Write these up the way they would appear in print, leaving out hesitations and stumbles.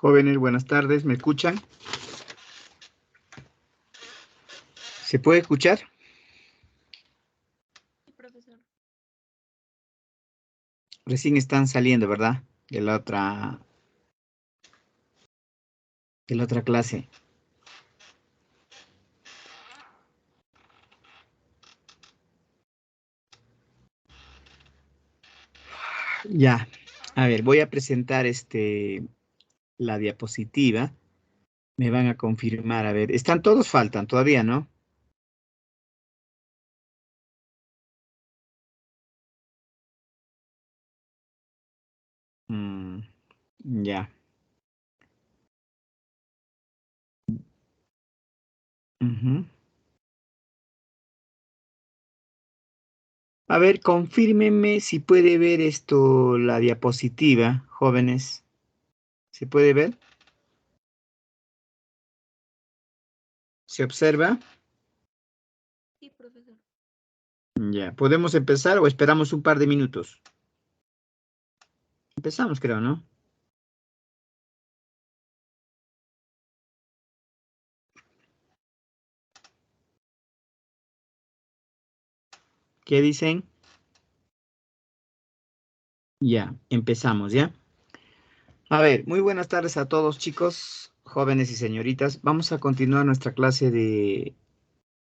Jóvenes, buenas tardes, ¿me escuchan? ¿Se puede escuchar? Sí, profesor. Recién están saliendo, ¿verdad? De la otra clase. Ya, a ver, voy a presentar la diapositiva. Me van a confirmar, a ver, están todos, faltan todavía, ¿no? Ya. Ujú. A ver, confírmenme si puede ver la diapositiva, jóvenes. ¿Se puede ver? ¿Se observa? Sí, profesor. Ya, ¿podemos empezar o esperamos un par de minutos? Empezamos, creo, ¿no? ¿Qué dicen? Ya, empezamos, ¿ya? A ver, muy buenas tardes a todos, chicos, jóvenes y señoritas. Vamos a continuar nuestra clase de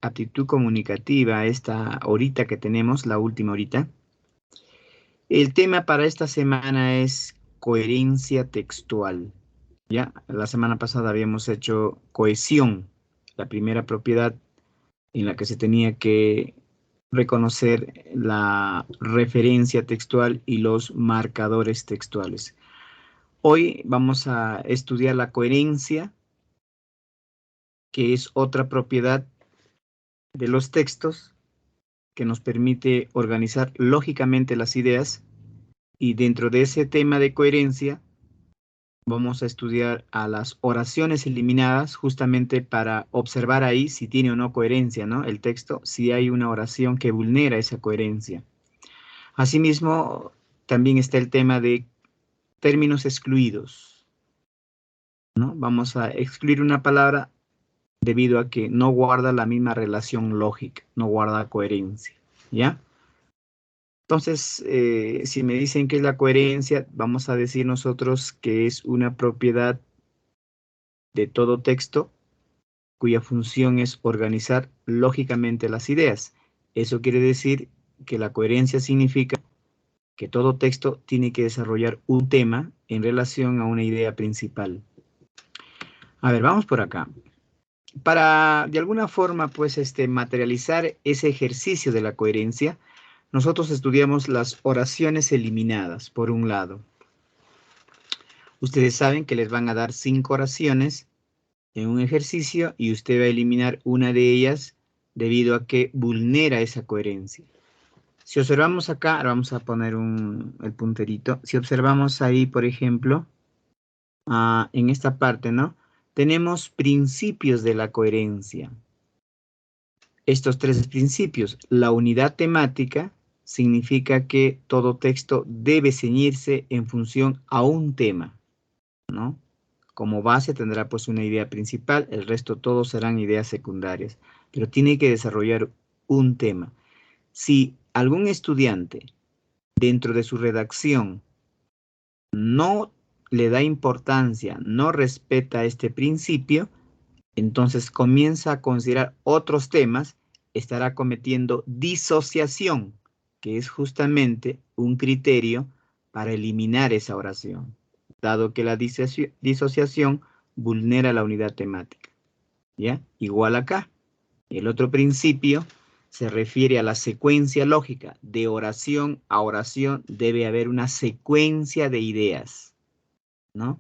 aptitud comunicativa, esta horita que tenemos, la última horita. El tema para esta semana es coherencia textual. Ya, la semana pasada habíamos hecho cohesión, la primera propiedad en la que se tenía que reconocer la referencia textual y los marcadores textuales. Hoy vamos a estudiar la coherencia, que es otra propiedad de los textos que nos permite organizar lógicamente las ideas, y dentro de ese tema de coherencia vamos a estudiar a las oraciones eliminadas justamente para observar ahí si tiene o no coherencia, ¿no? El texto, si hay una oración que vulnera esa coherencia. Asimismo, también está el tema de términos excluidos, ¿no? Vamos a excluir una palabra debido a que no guarda la misma relación lógica, no guarda coherencia, ¿ya? Entonces, si me dicen que es la coherencia, vamos a decir nosotros que es una propiedad de todo texto cuya función es organizar lógicamente las ideas. Eso quiere decir que la coherencia significa que todo texto tiene que desarrollar un tema en relación a una idea principal. A ver, vamos por acá. Para, de alguna forma, pues, materializar ese ejercicio de la coherencia, nosotros estudiamos las oraciones eliminadas, por un lado. Ustedes saben que les van a dar 5 oraciones en un ejercicio y usted va a eliminar una de ellas debido a que vulnera esa coherencia. Si observamos acá, ahora vamos a poner el punterito. Si observamos ahí, por ejemplo, en esta parte, ¿no? Tenemos principios de la coherencia. Estos 3 principios, la unidad temática, significa que todo texto debe ceñirse en función a un tema, ¿no? Como base tendrá pues una idea principal, el resto todos serán ideas secundarias, pero tiene que desarrollar un tema. Si algún estudiante dentro de su redacción no le da importancia, no respeta este principio, entonces comienza a considerar otros temas, estará cometiendo disociación, que es justamente un criterio para eliminar esa oración, dado que la disociación vulnera la unidad temática. ¿Ya? Igual acá. El otro principio se refiere a la secuencia lógica. De oración a oración debe haber una secuencia de ideas, ¿no?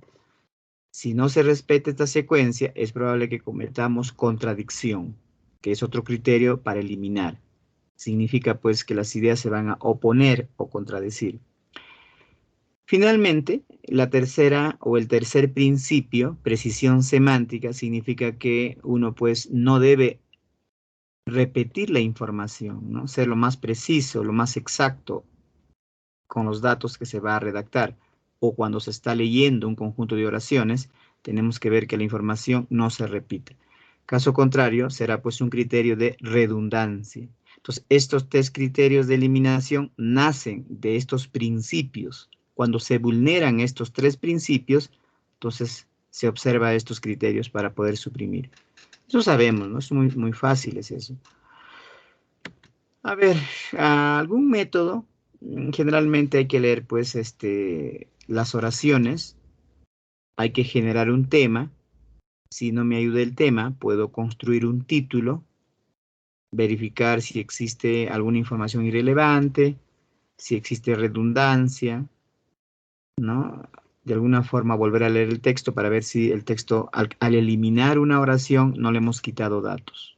Si no se respeta esta secuencia, es probable que cometamos contradicción, que es otro criterio para eliminar. Significa pues que las ideas se van a oponer o contradecir. Finalmente, la tercera o el tercer principio, precisión semántica, significa que uno pues no debe repetir la información, ¿no? Ser lo más preciso, lo más exacto con los datos que se va a redactar. o cuando se está leyendo un conjunto de oraciones, tenemos que ver que la información no se repite. Caso contrario, será pues un criterio de redundancia. Entonces, estos tres criterios de eliminación nacen de estos principios. Cuando se vulneran estos tres principios, entonces se observa estos criterios para poder suprimir. Eso sabemos, ¿no? Es muy fácil es eso. A ver, algún método. Generalmente hay que leer, pues, las oraciones. Hay que generar un tema. Si no me ayuda el tema, puedo construir un título, verificar si existe alguna información irrelevante, si existe redundancia, ¿no? De alguna forma volver a leer el texto para ver si el texto, al eliminar una oración, no le hemos quitado datos.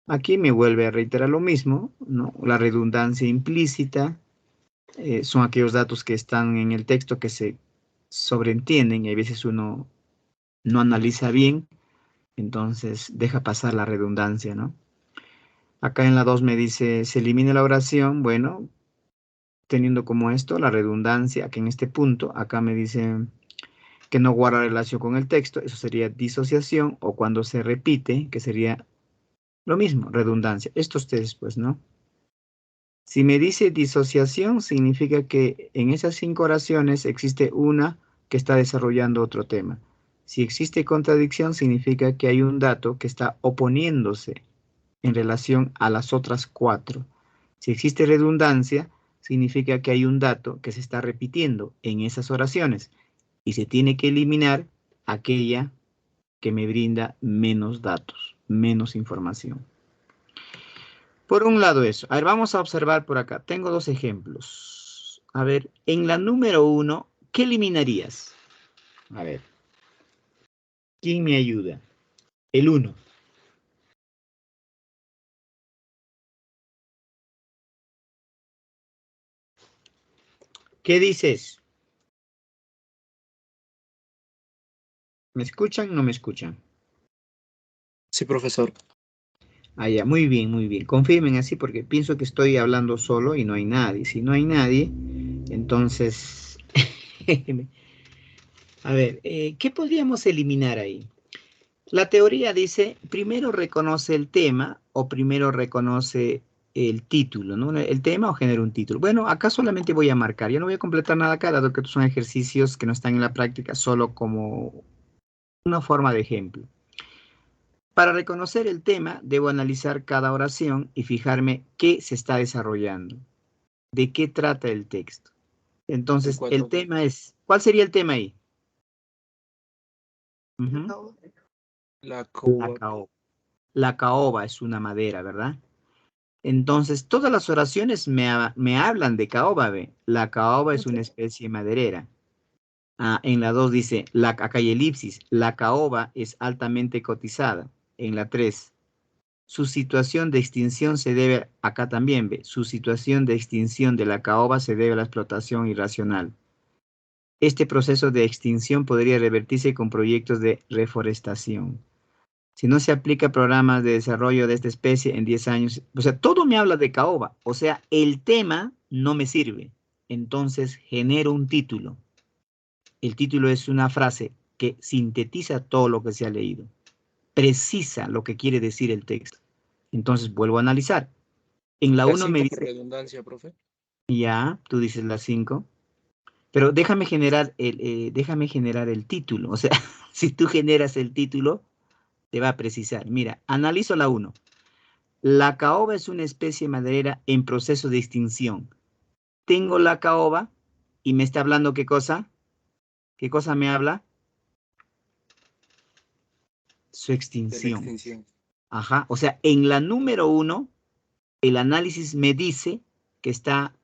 Aquí me vuelve a reiterar lo mismo, ¿no? La redundancia implícita son aquellos datos que están en el texto que se sobreentienden y a veces uno no analiza bien, entonces deja pasar la redundancia, ¿no? Acá en la 2 me dice, se elimina la oración, bueno, teniendo como esto la redundancia, que en este punto, acá me dice que no guarda relación con el texto, eso sería disociación, o cuando se repite, que sería lo mismo, redundancia. Estos tres, pues, ¿no? Si me dice disociación, significa que en esas 5 oraciones existe una que está desarrollando otro tema. Si existe contradicción, significa que hay un dato que está oponiéndose en relación a las otras 4. Si existe redundancia, significa que hay un dato que se está repitiendo en esas oraciones y se tiene que eliminar aquella que me brinda menos datos, menos información. Por un lado eso. A ver, vamos a observar por acá. Tengo 2 ejemplos. A ver, en la número 1, ¿qué eliminarías? A ver, ¿quién me ayuda? El 1. ¿Qué dices? ¿Me escuchan o no me escuchan? Sí, profesor. Ah, ya, muy bien, muy bien. Confirmen así porque pienso que estoy hablando solo y no hay nadie. Si no hay nadie, entonces... A ver, ¿qué podríamos eliminar ahí? La teoría dice, primero reconoce el tema o primero reconoce el título, ¿no? El tema o genera un título. Bueno, acá solamente voy a marcar. Yo no voy a completar nada acá, dado que estos son ejercicios que no están en la práctica, solo como una forma de ejemplo. Para reconocer el tema, debo analizar cada oración y fijarme qué se está desarrollando, de qué trata el texto. Entonces, el tema es, ¿cuál sería el tema ahí? Ujú. La La caoba. caoba. La caoba es una madera, ¿verdad? Entonces, todas las oraciones me hablan de caoba, ¿ve? La caoba es una especie maderera. En la 2 dice, acá hay elipsis, la caoba es altamente cotizada. En la 3, su situación de extinción se debe, acá también ve, su situación de extinción de la caoba se debe a la explotación irracional. Este proceso de extinción podría revertirse con proyectos de reforestación. Si no se aplica programas de desarrollo de esta especie en 10 años, o sea, todo me habla de caoba, o sea, el tema no me sirve. Entonces genero un título. El título es una frase que sintetiza todo lo que se ha leído, precisa lo que quiere decir el texto. Entonces vuelvo a analizar. En la La 1 me 5 por dice, redundancia, profe. ya, tú dices la 5, pero déjame generar el título. O sea, si tú generas el título, te va a precisar. Mira, analizo la 1. La caoba es una especie maderera en proceso de extinción. Tengo la caoba y me está hablando ¿qué cosa? ¿Qué cosa me habla? Su De la extinción. extinción. Ajá, o sea, en la número 1, el análisis me dice que está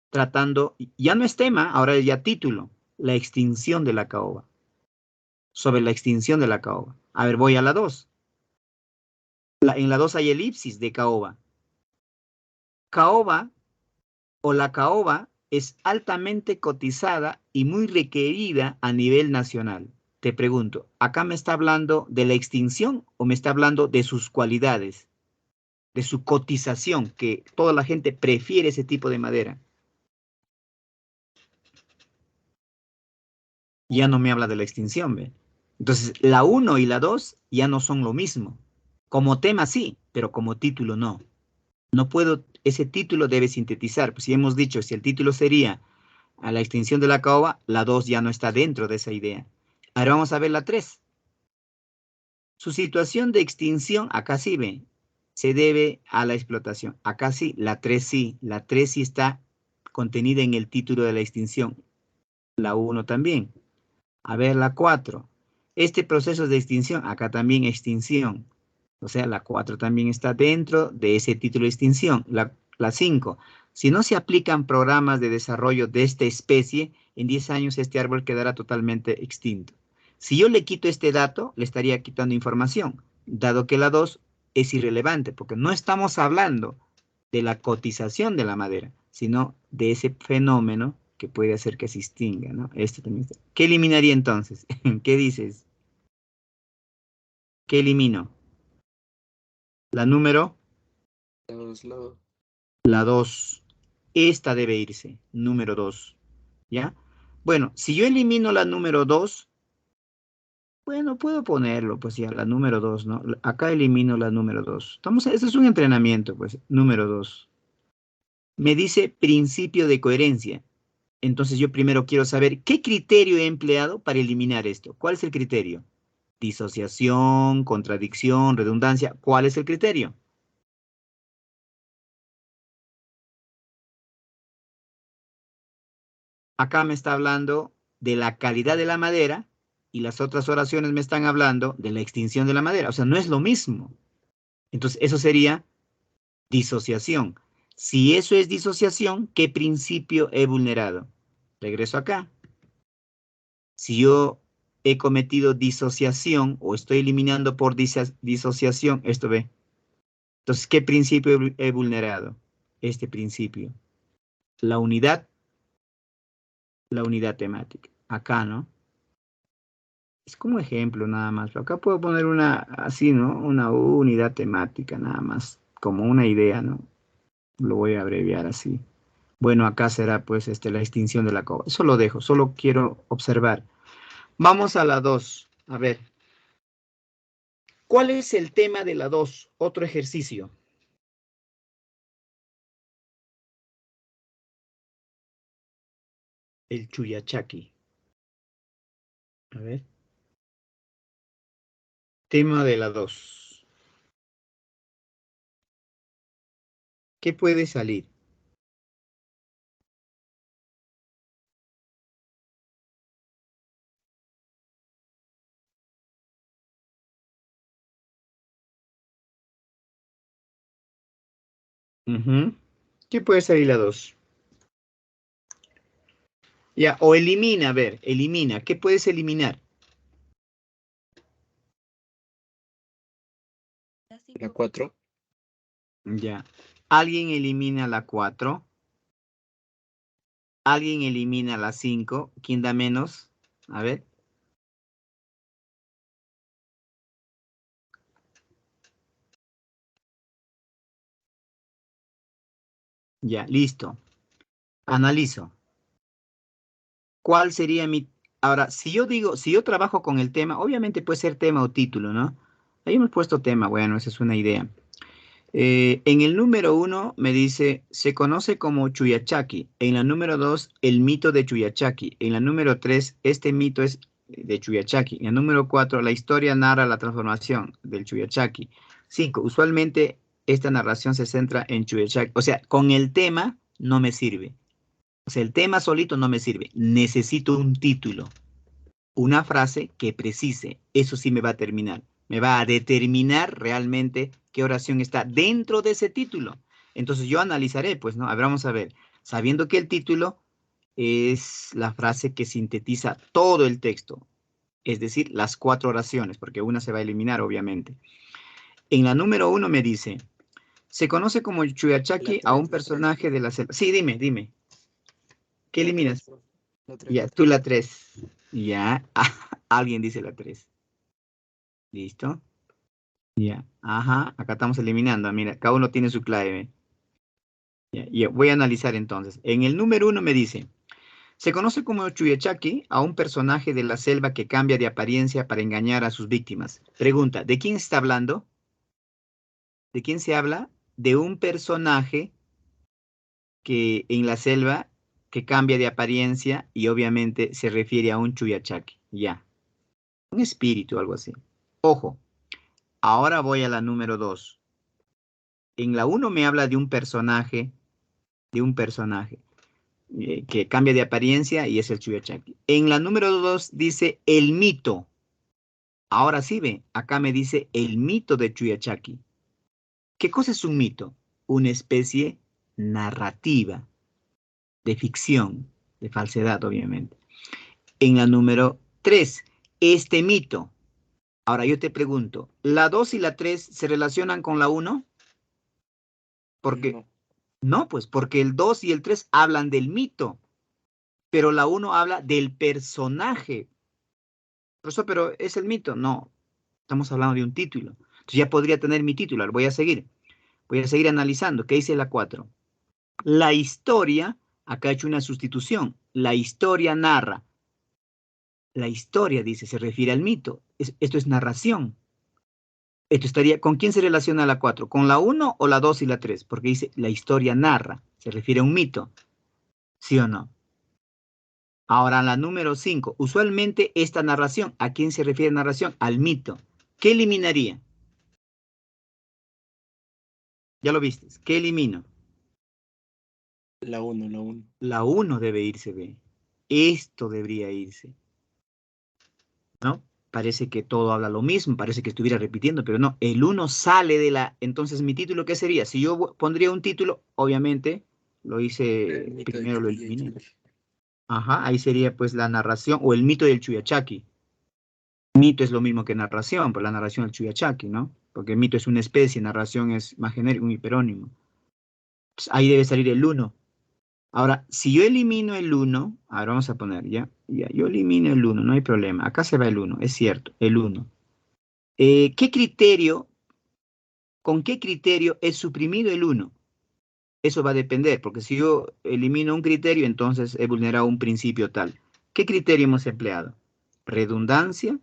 tratando, ya no es tema, ahora es ya título, la extinción de la caoba. Sobre la extinción de la caoba. A ver, voy a la 2. En la 2 hay elipsis de caoba. Caoba o la caoba es altamente cotizada y muy requerida a nivel nacional. Te pregunto, ¿acá me está hablando de la extinción o me está hablando de sus cualidades, de su cotización, que toda la gente prefiere ese tipo de madera? Ya no me habla de la extinción, ¿ve? Entonces, la 1 y la 2 ya no son lo mismo. Como tema sí, pero como título no. No puedo, ese título debe sintetizar. Pues si hemos dicho, si el título sería a la extinción de la caoba, la 2 ya no está dentro de esa idea. Ahora vamos a ver la 3. Su situación de extinción, acá sí ve, se debe a la explotación. Acá sí, la 3 sí. La 3 sí está contenida en el título de la extinción. La 1 también. A ver, la 4. Este proceso de extinción, acá también extinción. O sea, la 4 también está dentro de ese título de extinción. La 5. Si no se aplican programas de desarrollo de esta especie, en 10 años este árbol quedará totalmente extinto. Si yo le quito este dato, le estaría quitando información, dado que la 2 es irrelevante, porque no estamos hablando de la cotización de la madera, sino de ese fenómeno que puede hacer que se extinga, ¿no? Este también está. ¿Qué eliminaría entonces? ¿Qué dices? ¿Qué elimino? La número, La la 2. Esta debe irse, número 2. ¿Ya? Bueno, si yo elimino la número 2, bueno, puedo ponerlo, pues ya, la número 2, ¿no? Acá elimino la número 2. Este es un entrenamiento, pues, número 2. Me dice principio de coherencia. Entonces yo primero quiero saber qué criterio he empleado para eliminar esto. ¿Cuál es el criterio? Disociación, contradicción, redundancia. ¿Cuál es el criterio? Acá me está hablando de la calidad de la madera y las otras oraciones me están hablando de la extinción de la madera. O sea, no es lo mismo. Entonces, eso sería disociación. Si eso es disociación, ¿qué principio he vulnerado? Regreso acá. Si yo he cometido disociación o estoy eliminando por disociación, esto ve. Entonces, ¿qué principio he vulnerado? Este principio. La unidad temática. Acá, ¿no? Es como ejemplo nada más. Pero acá puedo poner una así, ¿no? Una unidad temática nada más. Como una idea, ¿no? Lo voy a abreviar así. Bueno, acá será pues la extinción de la cova. Eso lo dejo, solo quiero observar. Vamos a la 2. A ver. ¿Cuál es el tema de la 2? Otro ejercicio. El Chuyachaki. A ver. Tema de la 2. ¿Qué puede salir? Ujú. ¿Qué puede salir la 2? Ya, o elimina, a ver, elimina. ¿Qué puedes eliminar? La La 5. 4. Ya. ¿Alguien elimina la 4? ¿Alguien elimina la 5? ¿Quién da menos? A ver. Ya, listo. Analizo. ¿Cuál sería mi... Ahora, si yo digo, si yo trabajo con el tema, obviamente puede ser tema o título, ¿no? Ahí hemos puesto tema, bueno, esa es una idea. En el número 1 me dice, se conoce como Chuyachaki. En la número 2, el mito de Chuyachaki. En la número 3, este mito es de Chuyachaki. En la número 4, la historia narra la transformación del Chuyachaki. 5, usualmente esta narración se centra en Chuyachaki. O sea, con el tema no me sirve. O sea, el tema solito no me sirve. Necesito un título, una frase que precise. Eso sí me va a terminar. Me va a determinar realmente qué oración está dentro de ese título. Entonces yo analizaré, pues, ¿no? A ver, vamos a ver. Sabiendo que el título es la frase que sintetiza todo el texto, es decir, las 4 oraciones, porque una se va a eliminar, obviamente. En la número 1 me dice, se conoce como Chuyachaki a un personaje de la selva. Sí, dime. ¿Qué La 3, eliminas? profe. La 3, Ya, la tú 3. la 3. Ya, alguien dice la 3. ¿Listo? Ya, ajá, acá estamos eliminando. Mira, cada uno tiene su clave. Ya, voy a analizar entonces. En el número 1 me dice, Se conoce como Chuyachaki a un personaje de la selva que cambia de apariencia para engañar a sus víctimas. Pregunta, ¿de quién está hablando? ¿De quién se habla? De un personaje que en la selva que cambia de apariencia y obviamente se refiere a un Chuyachaki. Ya, un espíritu o algo así. Ojo, ahora voy a la número 2. En la 1 me habla de un personaje que cambia de apariencia y es el Chuyachaki. En la número 2 dice el mito. Ahora sí ve, acá me dice el mito de Chuyachaki. ¿Qué cosa es un mito? Una especie narrativa, de ficción, de falsedad, obviamente. En la número 3, este mito. Ahora yo te pregunto, ¿la 2 y la 3 se relacionan con la 1? Porque, No. no, pues porque el 2 y el 3 hablan del mito, pero la 1 habla del personaje. Profesor, pero ¿es el mito? No, estamos hablando de un título. Entonces ya podría tener mi título. Voy a seguir. Voy a seguir analizando. ¿Qué dice la 4? La historia, acá he hecho una sustitución. La historia narra. La historia, dice, se refiere al mito. Esto es narración. Esto estaría, ¿con quién se relaciona la 4? ¿Con la 1 o la 2 y la 3? Porque dice, la historia narra. Se refiere a un mito. ¿Sí o no? Ahora, la número 5. Usualmente esta narración, ¿a quién se refiere narración? Al mito. ¿Qué eliminaría? Ya lo viste. ¿Qué elimino? La 1, la 1. La 1 debe irse, ve. Esto debería irse, ¿no? Parece que todo habla lo mismo, parece que estuviera repitiendo, pero no. El 1 sale de la... Entonces, ¿mi título qué sería? Si yo pondría un título, obviamente, lo hice, El mito de primero lo eliminé. Chuyachaki. Ajá, ahí sería pues la narración o el mito del Chuyachaki. Mito es lo mismo que narración, por la narración del Chuyachaki, ¿no? Porque mito es una especie, narración es más genérico, un hiperónimo. Entonces, ahí debe salir el 1. Ahora, si yo elimino el 1, ahora vamos a poner, ya, yo elimino el 1, no hay problema. Acá se va el 1, es cierto, el 1. ¿Qué criterio, con qué criterio es suprimido el 1? Eso va a depender, porque si yo elimino un criterio, entonces he vulnerado un principio tal. ¿Qué criterio hemos empleado? ¿Redundancia,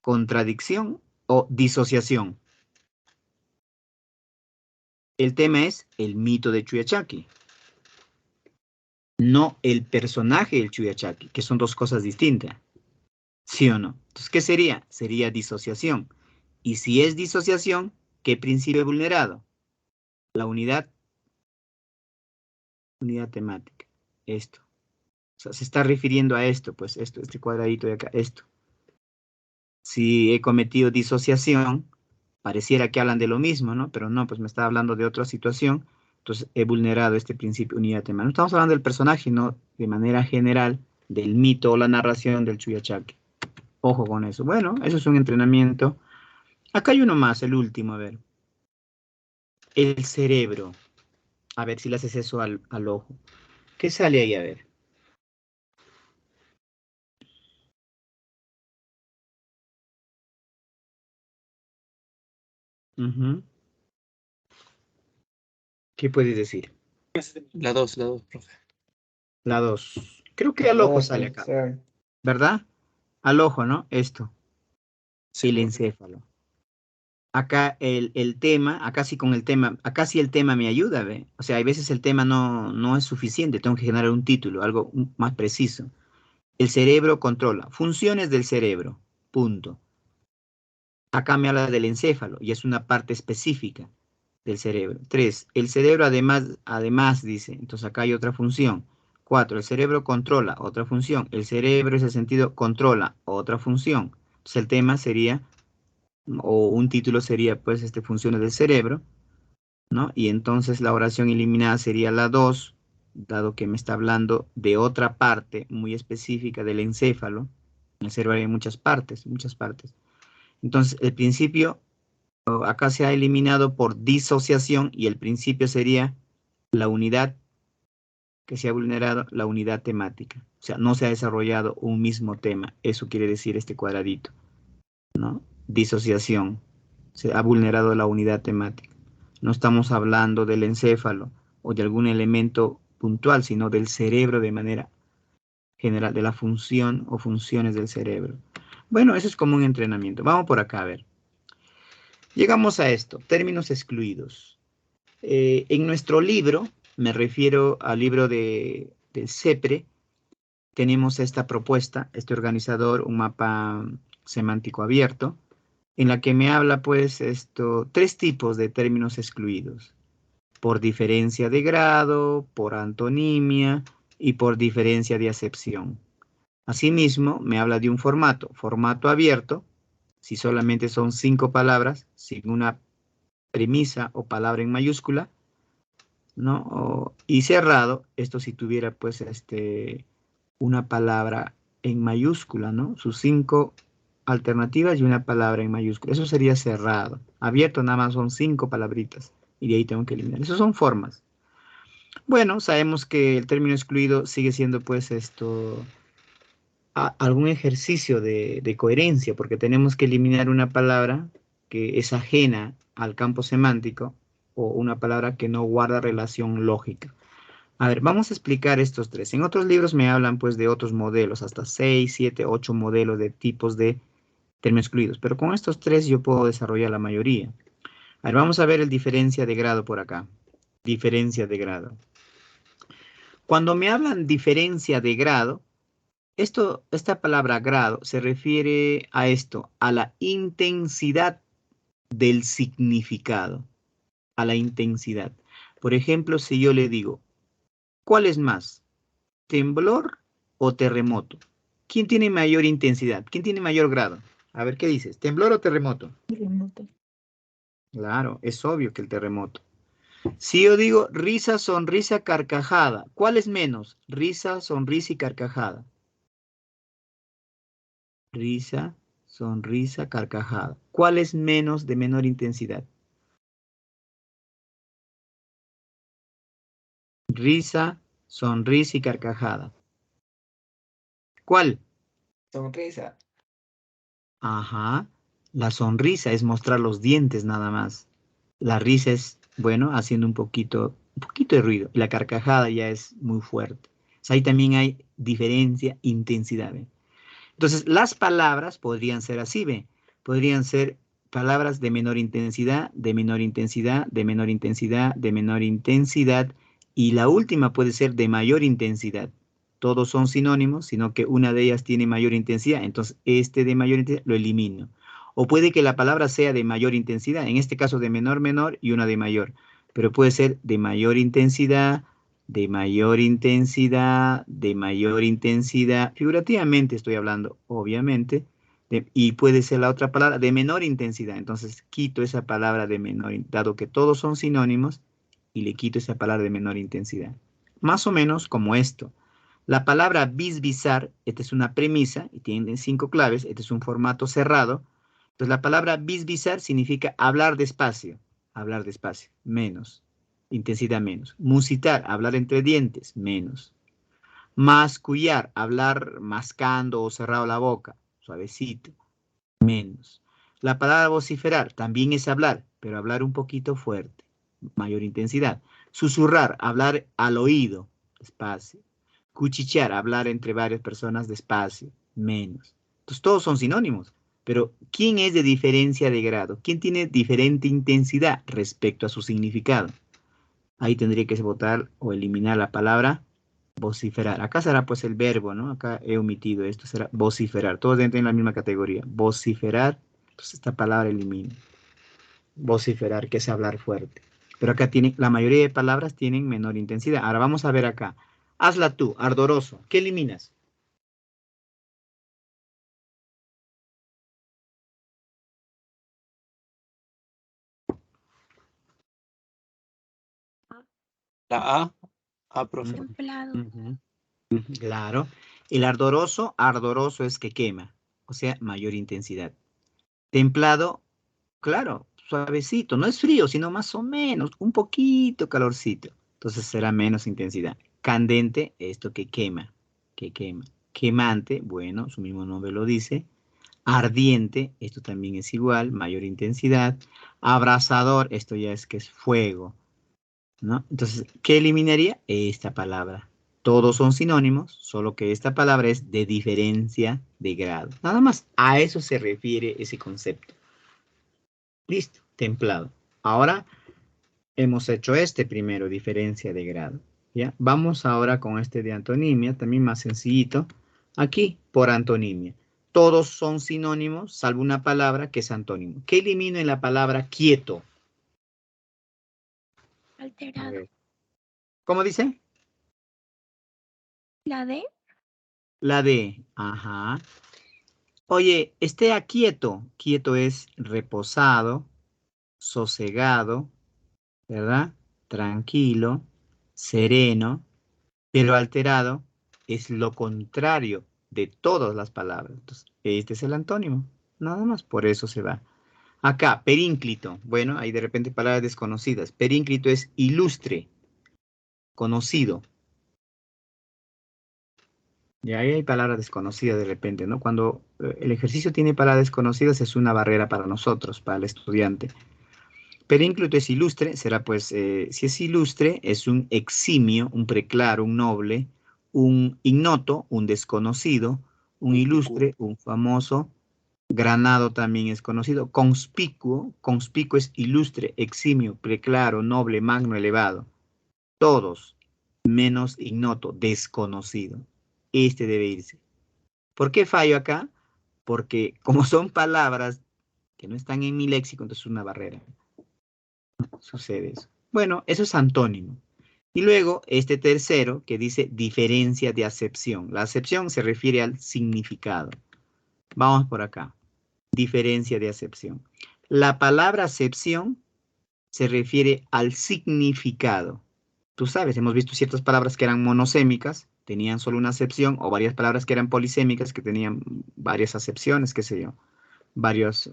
contradicción o disociación? El tema es el mito de Chuyachaki, no el personaje del Chuyachaki, que son dos cosas distintas. ¿Sí o no? Entonces, ¿qué sería? Sería disociación. Y si es disociación, ¿qué principio he vulnerado? La unidad temática. Esto. O sea, se está refiriendo a esto, pues esto, este cuadradito de acá, esto. Si he cometido disociación, pareciera que hablan de lo mismo, ¿no? Pero no, pues me está hablando de otra situación. Entonces he vulnerado este principio unidad temática. No estamos hablando del personaje, sino de manera general del mito o la narración del Chuyachaki. Ojo con eso. Bueno, eso es un entrenamiento. Acá hay uno más, el último, a ver. El cerebro. A ver si le haces eso al ojo. ¿Qué sale ahí? A ver. Ujú. ¿Qué puedes decir? La 2, profe. La 2. Creo que al ojo sale acá, ¿verdad? Al ojo, ¿no? Esto, Sí, el profe. encéfalo. Acá el tema, acá sí con el tema, acá sí el tema me ayuda, ¿ve? O sea, hay veces el tema no es suficiente, tengo que generar un título, algo más preciso. El cerebro controla. Funciones del cerebro, punto. Acá me habla del encéfalo y es una parte específica del cerebro. 3, el cerebro además dice, entonces acá hay otra función. 4, el cerebro controla, otra función. El cerebro, ese sentido, controla, otra función. Entonces el tema sería, o un título sería, pues, funciones del cerebro, ¿no? Y entonces la oración eliminada sería la 2, dado que me está hablando de otra parte muy específica del encéfalo. En el cerebro hay muchas partes, muchas partes. Entonces, el principio acá se ha eliminado por disociación y el principio sería la unidad que se ha vulnerado, la unidad temática. O sea, no se ha desarrollado un mismo tema. Eso quiere decir este cuadradito, ¿no? Disociación. Se ha vulnerado la unidad temática. No estamos hablando del encéfalo o de algún elemento puntual, sino del cerebro de manera general, de la función o funciones del cerebro. Bueno, eso es como un entrenamiento. Vamos por acá a ver. Llegamos a esto, términos excluidos. En nuestro libro, me refiero al libro del CEPRE, tenemos esta propuesta, este organizador, un mapa semántico abierto, en la que me habla pues tres tipos de términos excluidos, por diferencia de grado, por antonimia y por diferencia de acepción. Asimismo, me habla de un formato abierto, si solamente son 5 palabras, sin una premisa o palabra en mayúscula, ¿no? Y cerrado, esto si tuviera pues una palabra en mayúscula, ¿no? Sus 5 alternativas y una palabra en mayúscula. Eso sería cerrado. Abierto nada más son 5 palabritas y de ahí tengo que eliminar. Esas son formas. Bueno, sabemos que el término excluido sigue siendo pues algún ejercicio de coherencia, porque tenemos que eliminar una palabra que es ajena al campo semántico o una palabra que no guarda relación lógica. A ver, vamos a explicar estos tres. En otros libros me hablan pues de otros modelos, hasta 6, 7, 8 modelos de tipos de términos excluidos, pero con estos tres yo puedo desarrollar la mayoría. A ver, vamos a ver el diferencia de grado por acá. Diferencia de grado. Cuando me hablan diferencia de grado, esta palabra grado se refiere a esto, a la intensidad del significado, a la intensidad. Por ejemplo, si yo le digo, ¿cuál es más? ¿Temblor o terremoto? ¿Quién tiene mayor intensidad? ¿Quién tiene mayor grado? A ver, ¿qué dices? ¿Temblor o terremoto? Terremoto. Claro, es obvio que el terremoto. Si yo digo risa, sonrisa, carcajada, ¿cuál es menos? Risa, sonrisa y carcajada. Risa, sonrisa, carcajada. ¿Cuál es menos de menor intensidad? Risa, sonrisa y carcajada. ¿Cuál? Sonrisa. Ajá. La sonrisa es mostrar los dientes nada más. La risa es, bueno, haciendo un poquito de ruido. La carcajada ya es muy fuerte. O sea, ahí también hay diferencia, intensidad. ¿Ve? Entonces, las palabras podrían ser así, ¿ve? Podrían ser palabras de menor intensidad, de menor intensidad, de menor intensidad, de menor intensidad, y la última puede ser de mayor intensidad. Todos son sinónimos, sino que una de ellas tiene mayor intensidad, entonces este de mayor intensidad lo elimino. O puede que la palabra sea de mayor intensidad, en este caso de menor, menor y una de mayor, pero puede ser de mayor intensidad, de mayor intensidad, de mayor intensidad, figurativamente estoy hablando, obviamente, y puede ser la otra palabra de menor intensidad. Entonces quito esa palabra de menor, dado que todos son sinónimos, y le quito esa palabra de menor intensidad. Más o menos como esto. La palabra bisbisar, esta es una premisa, y tiene 5 claves, este es un formato cerrado. Entonces la palabra bisbisar significa hablar despacio, menos. Intensidad menos. Musitar, hablar entre dientes, menos. Mascullar, hablar mascando o cerrado la boca, suavecito, menos. La palabra vociferar también es hablar, pero hablar un poquito fuerte, mayor intensidad. Susurrar, hablar al oído, despacio. Cuchichear, hablar entre varias personas, despacio, menos. Entonces todos son sinónimos, pero ¿quién es de diferencia de grado? ¿Quién tiene diferente intensidad respecto a su significado? Ahí tendría que votar o eliminar la palabra vociferar. Acá será pues el verbo, ¿no? Acá he omitido esto, será vociferar. Todos entran en la misma categoría. Vociferar, entonces esta palabra elimina. Vociferar, que es hablar fuerte. Pero acá tiene, la mayoría de palabras tienen menor intensidad. Ahora vamos a ver acá. Hazla tú, ardoroso. ¿Qué eliminas? La A, profe. Templado. Ujú, ujú, claro. El ardoroso es que quema, o sea, mayor intensidad. Templado, claro, suavecito, no es frío, sino más o menos, un poquito calorcito. Entonces será menos intensidad. Candente, esto que quema, que quema. Quemante, bueno, su mismo nombre lo dice. Ardiente, esto también es igual, mayor intensidad. Abrasador, esto ya es que es fuego, ¿no? Entonces, ¿qué eliminaría? Esta palabra. Todos son sinónimos, solo que esta palabra es de diferencia de grado. Nada más, a eso se refiere ese concepto. Listo, templado. Ahora hemos hecho este primero, diferencia de grado. ¿Ya? Vamos ahora con este de antonimia, también más sencillito. Aquí, por antonimia. Todos son sinónimos, salvo una palabra que es antónimo. ¿Qué elimino en la palabra quieto? A Alterado. ver. ¿Cómo dice? La D. La D. Ajá. Oye, esté quieto. Quieto es reposado, sosegado, ¿verdad? Tranquilo, sereno, pero alterado es lo contrario de todas las palabras. Entonces, este es el antónimo, nada más, por eso se va. Acá, perínclito. Bueno, hay de repente palabras desconocidas. Perínclito es ilustre, conocido. Y ahí hay palabras desconocidas de repente, ¿no? Cuando el ejercicio tiene palabras desconocidas es una barrera para nosotros, para el estudiante. Perínclito es ilustre, será pues, si es ilustre, es un eximio, un preclaro, un noble, un ignoto, un desconocido, un ilustre, un famoso, granado también es conocido, conspicuo, conspicuo es ilustre, eximio, preclaro, noble, magno, elevado. Todos, menos ignoto, desconocido. Este debe irse. ¿Por qué fallo acá? Porque como son palabras que no están en mi léxico, entonces es una barrera. Sucede eso. Bueno, eso es antónimo. Y luego este tercero que dice diferencia de acepción. La acepción se refiere al significado. Vamos por acá. Diferencia de acepción. La palabra acepción se refiere al significado. Tú sabes, hemos visto ciertas palabras que eran monosémicas, tenían solo una acepción, o varias palabras que eran polisémicas, que tenían varias acepciones, qué sé yo, varios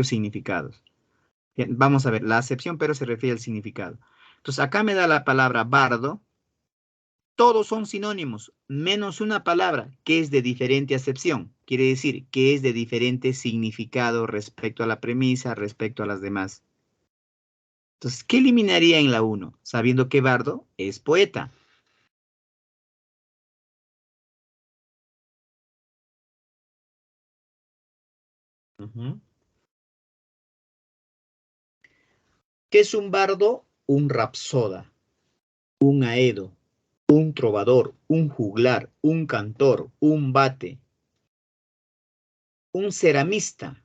significados. Bien, vamos a ver, la acepción pero se refiere al significado. Entonces acá me da la palabra bardo. Todos son sinónimos, menos una palabra que es de diferente acepción. Quiere decir que es de diferente significado respecto a la premisa, respecto a las demás. Entonces, ¿qué eliminaría en la 1? Sabiendo que bardo es poeta. ¿Qué es un bardo? Un rapsoda, un aedo, un trovador, un juglar, un cantor, un vate, un ceramista.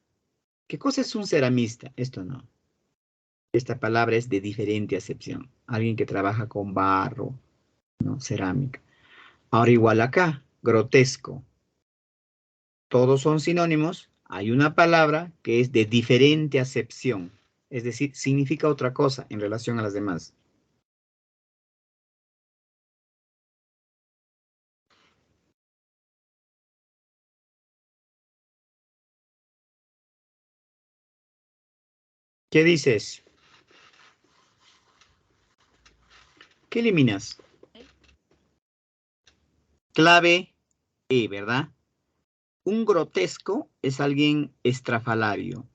¿Qué cosa es un ceramista? Esto no. Esta palabra es de diferente acepción. Alguien que trabaja con barro, ¿no? Cerámica. Ahora igual acá, grotesco. Todos son sinónimos. Hay una palabra que es de diferente acepción. Es decir, significa otra cosa en relación a las demás. ¿Qué dices? ¿Qué eliminas? Clave E, ¿verdad? Un grotesco es alguien estrafalario,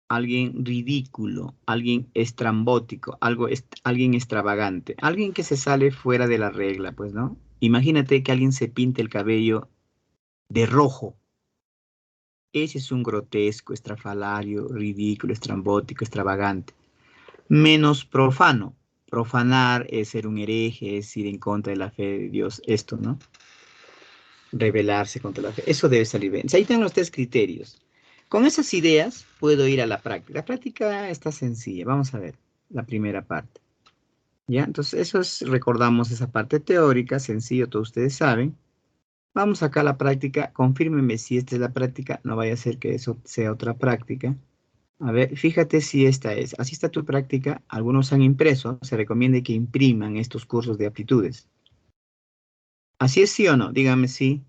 alguien ridículo, alguien estrambótico, alguien extravagante, alguien que se sale fuera de la regla, pues, ¿no? Imagínate que alguien se pinte el cabello de rojo. Ese es un grotesco, estrafalario, ridículo, estrambótico, extravagante. Menos profano. Profanar es ser un hereje, es ir en contra de la fe de Dios, esto, ¿no? Rebelarse contra la fe. Eso debe salir bien. Ahí están los 3 criterios. Con esas ideas puedo ir a la práctica. La práctica está sencilla. Vamos a ver la primera parte. ¿Ya? Entonces, recordamos esa parte teórica, sencillo, todos ustedes saben. Vamos acá a la práctica. Confírmenme si esta es la práctica. No vaya a ser que eso sea otra práctica. A ver, fíjate si esta es. Así está tu práctica. Algunos han impreso. Se recomienda que impriman estos cursos de aptitudes. ¿Así es sí o no? Díganme si.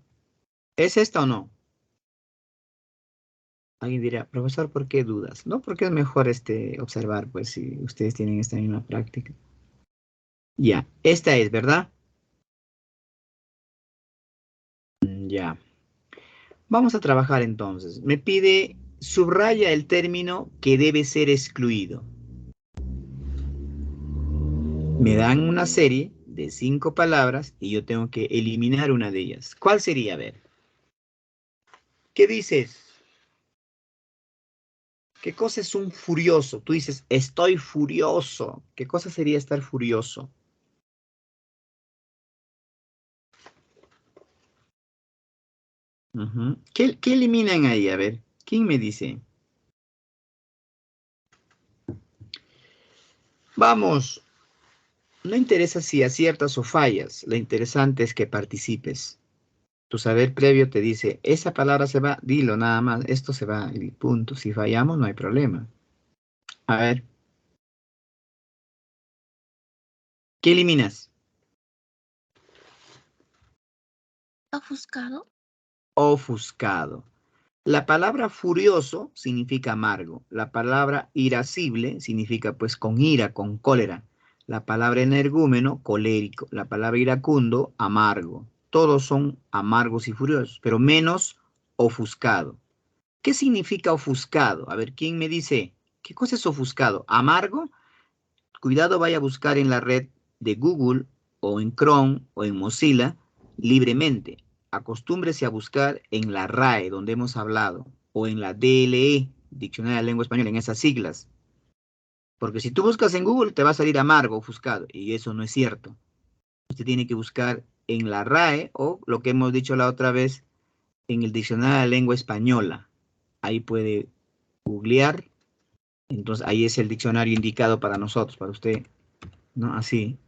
¿Es esta o no? Alguien dirá, profesor, ¿por qué dudas? No, porque es mejor observar, pues, si ustedes tienen esta misma práctica. Ya, esta es, ¿verdad? Ya. Vamos a trabajar entonces. Me pide, subraya el término que debe ser excluido. Me dan una serie de 5 palabras y yo tengo que eliminar una de ellas. ¿Cuál sería? A ver. ¿Qué dices? ¿Qué cosa es un furioso? Tú dices, estoy furioso. ¿Qué cosa sería estar furioso? Ujú. ¿Qué eliminan ahí? A ver, ¿quién me dice? Vamos, no interesa si aciertas o fallas, lo interesante es que participes. Tu saber previo te dice, esa palabra se va, dilo nada más, esto se va y punto. Si fallamos, no hay problema. A ver, ¿qué eliminas? Ofuscado. Ofuscado. La palabra furioso significa amargo. La palabra irascible significa pues con ira, con cólera. La palabra energúmeno, colérico. La palabra iracundo, amargo. Todos son amargos y furiosos, pero menos ofuscado. ¿Qué significa ofuscado? A ver, ¿quién me dice? ¿Qué cosa es ofuscado? ¿Amargo? Cuidado, vaya a buscar en la red de Google o en Chrome o en Mozilla libremente. Acostúmbrese a buscar en la RAE, donde hemos hablado, o en la DLE, Diccionario de la Lengua Española, en esas siglas. Porque si tú buscas en Google, te va a salir amargo, ofuscado, y eso no es cierto. Usted tiene que buscar en la RAE o lo que hemos dicho la otra vez, en el Diccionario de la Lengua Española. Ahí puede googlear. Entonces, ahí es el diccionario indicado para nosotros, para usted, ¿no? Así.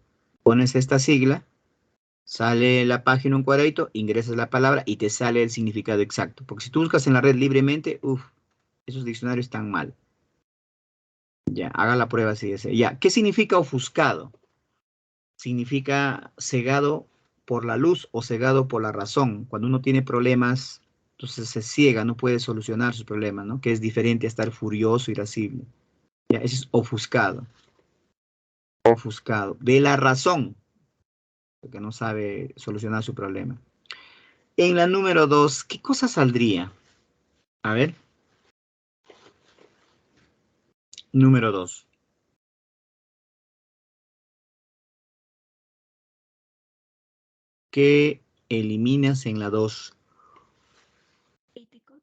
Pones esta sigla, sale la página un cuadradito, ingresas la palabra y te sale el significado exacto. Porque si tú buscas en la red libremente, esos diccionarios están mal. Ya, haga la prueba si desea. Ya, ¿qué significa ofuscado? Significa cegado por la luz o cegado por la razón. Cuando uno tiene problemas, entonces se ciega, no puede solucionar sus problemas, ¿no? Que es diferente a estar furioso, irascible. Ya, ese es ofuscado. Ofuscado. De la razón, porque no sabe solucionar su problema. En la número 2, ¿qué cosa saldría? A ver. Número 2. ¿Qué eliminas en la 2? Crítico.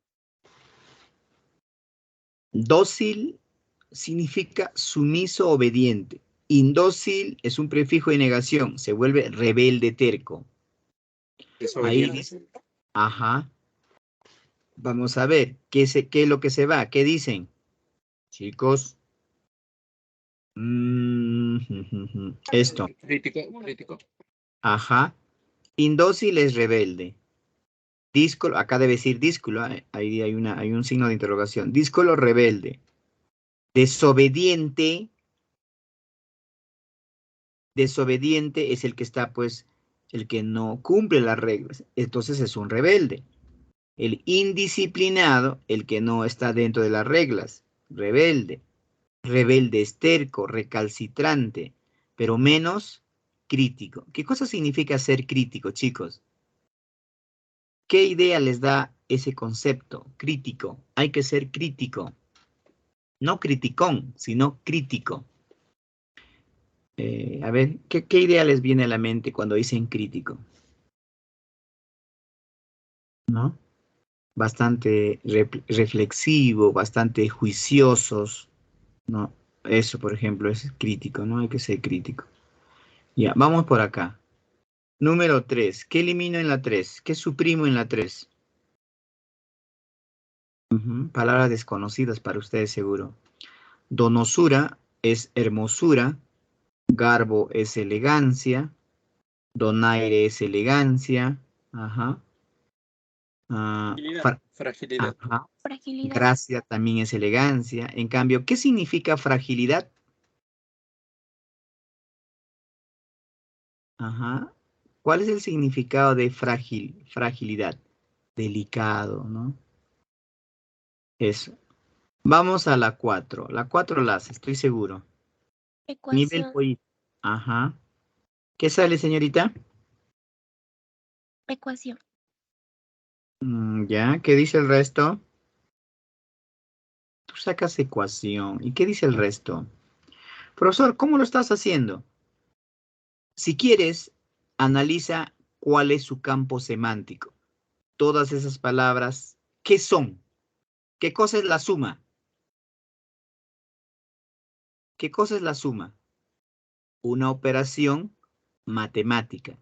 Dócil significa sumiso, obediente. Indócil es un prefijo de negación, se vuelve rebelde, terco. Ahí dice, ajá. Vamos a ver, ¿qué es lo que se va? ¿Qué dicen? Chicos. Esto. Crítico. Ajá. Indócil es rebelde. Díscolo, acá debe decir díscolo, ahí hay un signo de interrogación. Díscolo, rebelde. Desobediente. Desobediente es el que está, pues, el que no cumple las reglas. Entonces es un rebelde. El indisciplinado, el que no está dentro de las reglas. Rebelde. Rebelde esterco, recalcitrante, pero menos crítico. ¿Qué cosa significa ser crítico, chicos? ¿Qué idea les da ese concepto? Crítico. Hay que ser crítico. No criticón, sino crítico. A ver, ¿qué idea les viene a la mente cuando dicen crítico? ¿No? Bastante reflexivo, bastante juiciosos, ¿no? Eso, por ejemplo, es crítico, ¿no? Hay que ser crítico. Ya, vamos por acá. Número 3. ¿Qué elimino en la 3? ¿Qué suprimo en la 3? Palabras desconocidas para ustedes seguro. Donosura es hermosura. Garbo es elegancia. Donaire es elegancia. Ajá. Ah, Fragilidad. ajá. Fragilidad. Gracia también es elegancia. En cambio, ¿qué significa fragilidad? Ajá. ¿Cuál es el significado de fragilidad? Delicado, ¿no? Eso. Vamos a la 4. La 4 la hace, estoy seguro. Nivel Ecuación. político. Ajá. ¿Qué sale, señorita? Ecuación. Ya, ¿qué dice el resto? Tú sacas ecuación. ¿Y qué dice el resto? Profesor, ¿cómo lo estás haciendo? Si quieres, analiza cuál es su campo semántico. Todas esas palabras, ¿qué son? ¿Qué cosa es la suma? ¿Qué cosa es la suma? Una operación matemática.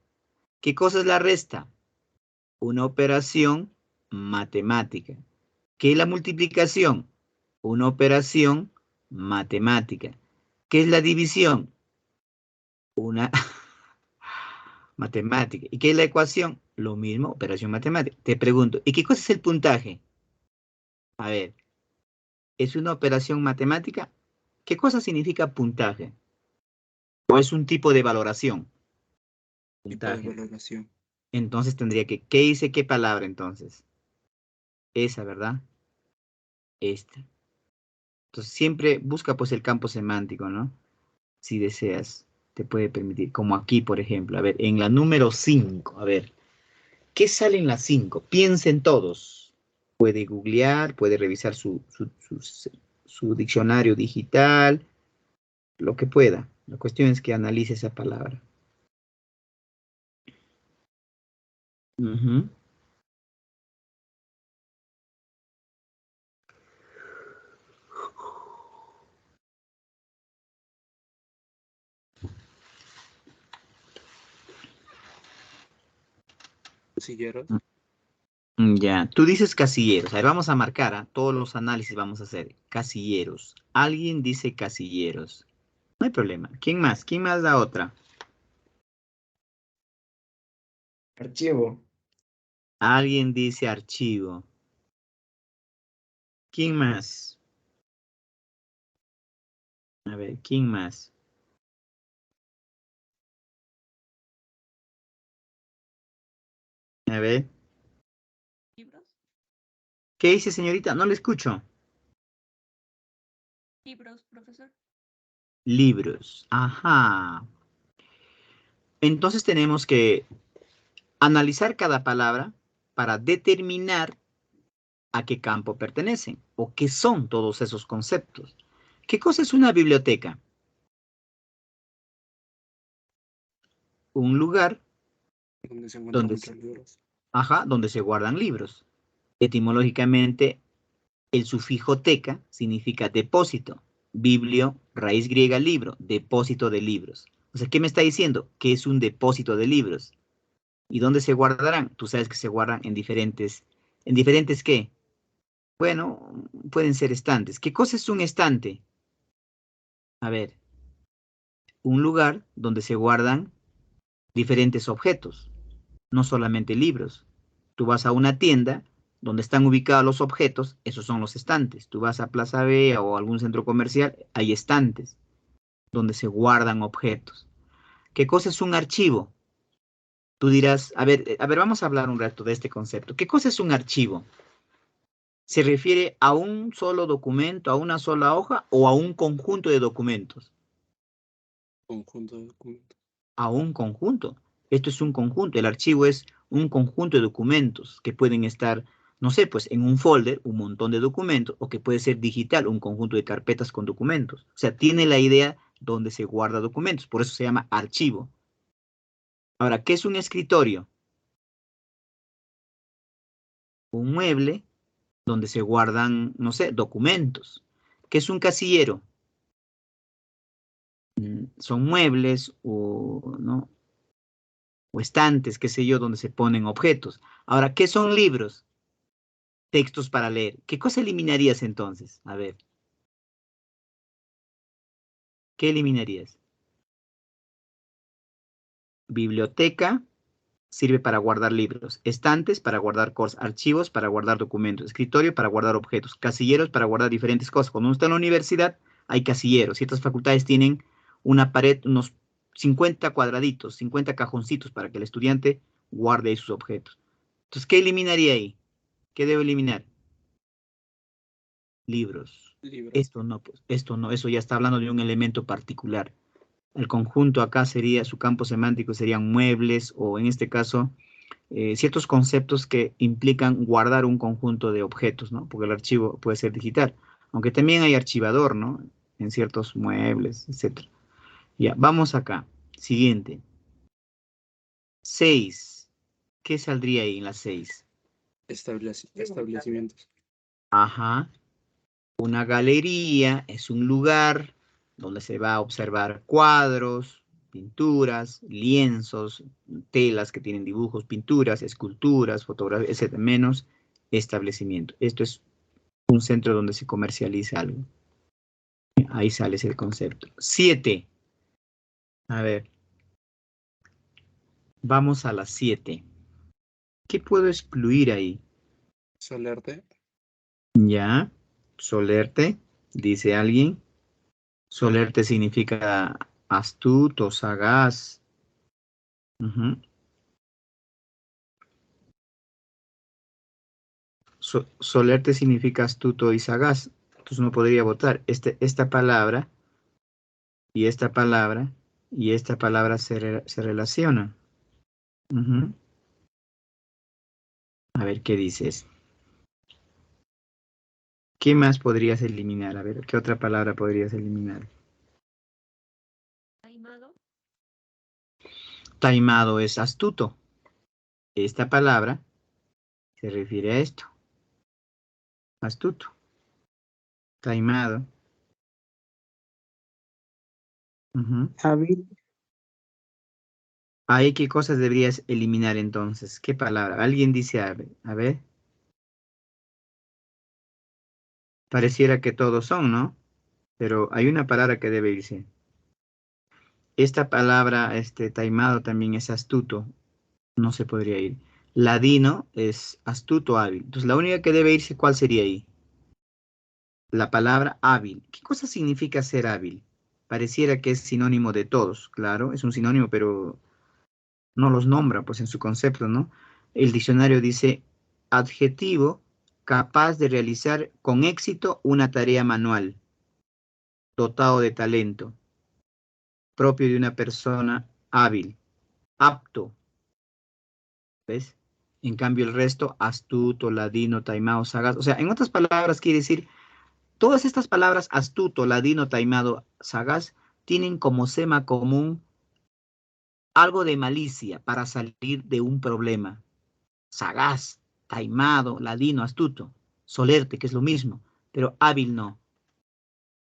¿Qué cosa es la resta? Una operación matemática. ¿Qué es la multiplicación? Una operación matemática. ¿Qué es la división? Una matemática. ¿Y qué es la ecuación? Lo mismo, operación matemática. Te pregunto, ¿y qué cosa es el puntaje? A ver, ¿es una operación matemática? ¿Qué cosa significa puntaje? ¿O es un tipo de valoración? Tipo de Puntaje. valoración. Entonces tendría que, ¿qué dice qué palabra entonces? Esa, ¿verdad? Esta. Entonces siempre busca pues el campo semántico, ¿no? Si deseas, te puede permitir, como aquí, por ejemplo. A ver, en la número 5, a ver, ¿qué sale en la 5? Piensen todos. Puede googlear, puede revisar su diccionario digital, lo que pueda. La cuestión es que analice esa palabra. Ujú. Casilleros. Ya, tú dices casilleros. A ver, vamos a marcar, ¿ah? Todos los análisis vamos a hacer. Casilleros. Alguien dice casilleros. No hay problema. ¿Quién más? ¿Quién más da otra? Archivo. Alguien dice archivo. ¿Quién más? A ver, ¿quién más? A ver, ¿Libros? ¿qué dice señorita? No le escucho. ¿Libros, profesor? Libros. Ajá. Entonces tenemos que analizar cada palabra para determinar a qué campo pertenecen o qué son todos esos conceptos. ¿Qué cosa es una biblioteca? Un lugar Donde se encuentran donde muchos libros. ajá, donde se guardan libros. Etimológicamente, el sufijo teca significa depósito. Biblio, raíz griega libro, depósito de libros. O sea, ¿qué me está diciendo? Que es un depósito de libros. ¿Y dónde se guardarán? Tú sabes que se guardan ¿en diferentes qué? Bueno, pueden ser estantes. ¿Qué cosa es un estante? A ver, un lugar donde se guardan diferentes objetos, no solamente libros. Tú vas a una tienda donde están ubicados los objetos, esos son los estantes. Tú vas a Plaza Vea o algún centro comercial, hay estantes donde se guardan objetos. ¿Qué cosa es un archivo? Tú dirás, a ver, vamos a hablar un rato de este concepto. ¿Qué cosa es un archivo? ¿Se refiere a un solo documento, a una sola hoja o a un conjunto de documentos? Conjunto de documentos. A un conjunto. Esto es un conjunto. El archivo es un conjunto de documentos que pueden estar, no sé, pues en un folder, un montón de documentos, o que puede ser digital, un conjunto de carpetas con documentos. O sea, tiene la idea donde se guarda documentos. Por eso se llama archivo. Ahora, ¿qué es un escritorio? Un mueble donde se guardan, no sé, documentos. ¿Qué es un casillero? Son muebles o, ¿no? O estantes, qué sé yo, donde se ponen objetos. Ahora, ¿qué son libros? Textos para leer. ¿Qué cosa eliminarías entonces? A ver, ¿qué eliminarías? Biblioteca sirve para guardar libros, estantes para guardar cosas, archivos para guardar documentos, escritorio para guardar objetos, casilleros para guardar diferentes cosas. Cuando uno está en la universidad, hay casilleros. Ciertas facultades tienen una pared, unos 50 cuadraditos, 50 cajoncitos para que el estudiante guarde ahí sus objetos. Entonces, ¿qué eliminaría ahí? ¿Qué debo eliminar? Libros. Libros. Esto no, pues, esto no, eso ya está hablando de un elemento particular. El conjunto acá sería, su campo semántico serían muebles o en este caso, ciertos conceptos que implican guardar un conjunto de objetos, ¿no? Porque el archivo puede ser digital, aunque también hay archivador, ¿no? En ciertos muebles, etcétera. Ya, vamos acá. Siguiente. 6. ¿Qué saldría ahí en la 6? Establecimientos. Ajá. Una galería es un lugar donde se va a observar cuadros, pinturas, lienzos, telas que tienen dibujos, pinturas, esculturas, fotografías, etc. Menos establecimiento. Esto es un centro donde se comercializa algo. Ahí sale ese concepto. 7. A ver. Vamos a las 7. ¿Qué puedo excluir ahí? Solerte. Ya. Solerte, dice alguien. Solerte significa astuto, sagaz. Ujú. Solerte significa astuto y sagaz. Entonces no podría votar. Esta palabra y esta palabra y esta palabra se relacionan. Ujú. A ver qué dices. ¿Qué más podrías eliminar? A ver, ¿qué otra palabra podrías eliminar? Taimado. Taimado es astuto. Esta palabra se refiere a esto. Astuto. Taimado. Ujú. Hábil. Ahí, ¿qué cosas deberías eliminar entonces? ¿Qué palabra? Alguien dice hábil. A ver. Pareciera que todos son, ¿no? Pero hay una palabra que debe irse. Esta palabra, taimado también es astuto. No se podría ir. Ladino es astuto, hábil. Entonces, la única que debe irse, ¿cuál sería ahí? La palabra hábil. ¿Qué cosa significa ser hábil? Pareciera que es sinónimo de todos. Claro, es un sinónimo, pero no los nombra, pues en su concepto, ¿no? El diccionario dice adjetivo capaz de realizar con éxito una tarea manual, dotado de talento, propio de una persona hábil, apto, ¿ves? En cambio el resto, astuto, ladino, taimado, sagaz. O sea, en otras palabras quiere decir, todas estas palabras, astuto, ladino, taimado, sagaz, tienen como sema común algo de malicia para salir de un problema. Sagaz, taimado, ladino, astuto, solerte, que es lo mismo, pero hábil no.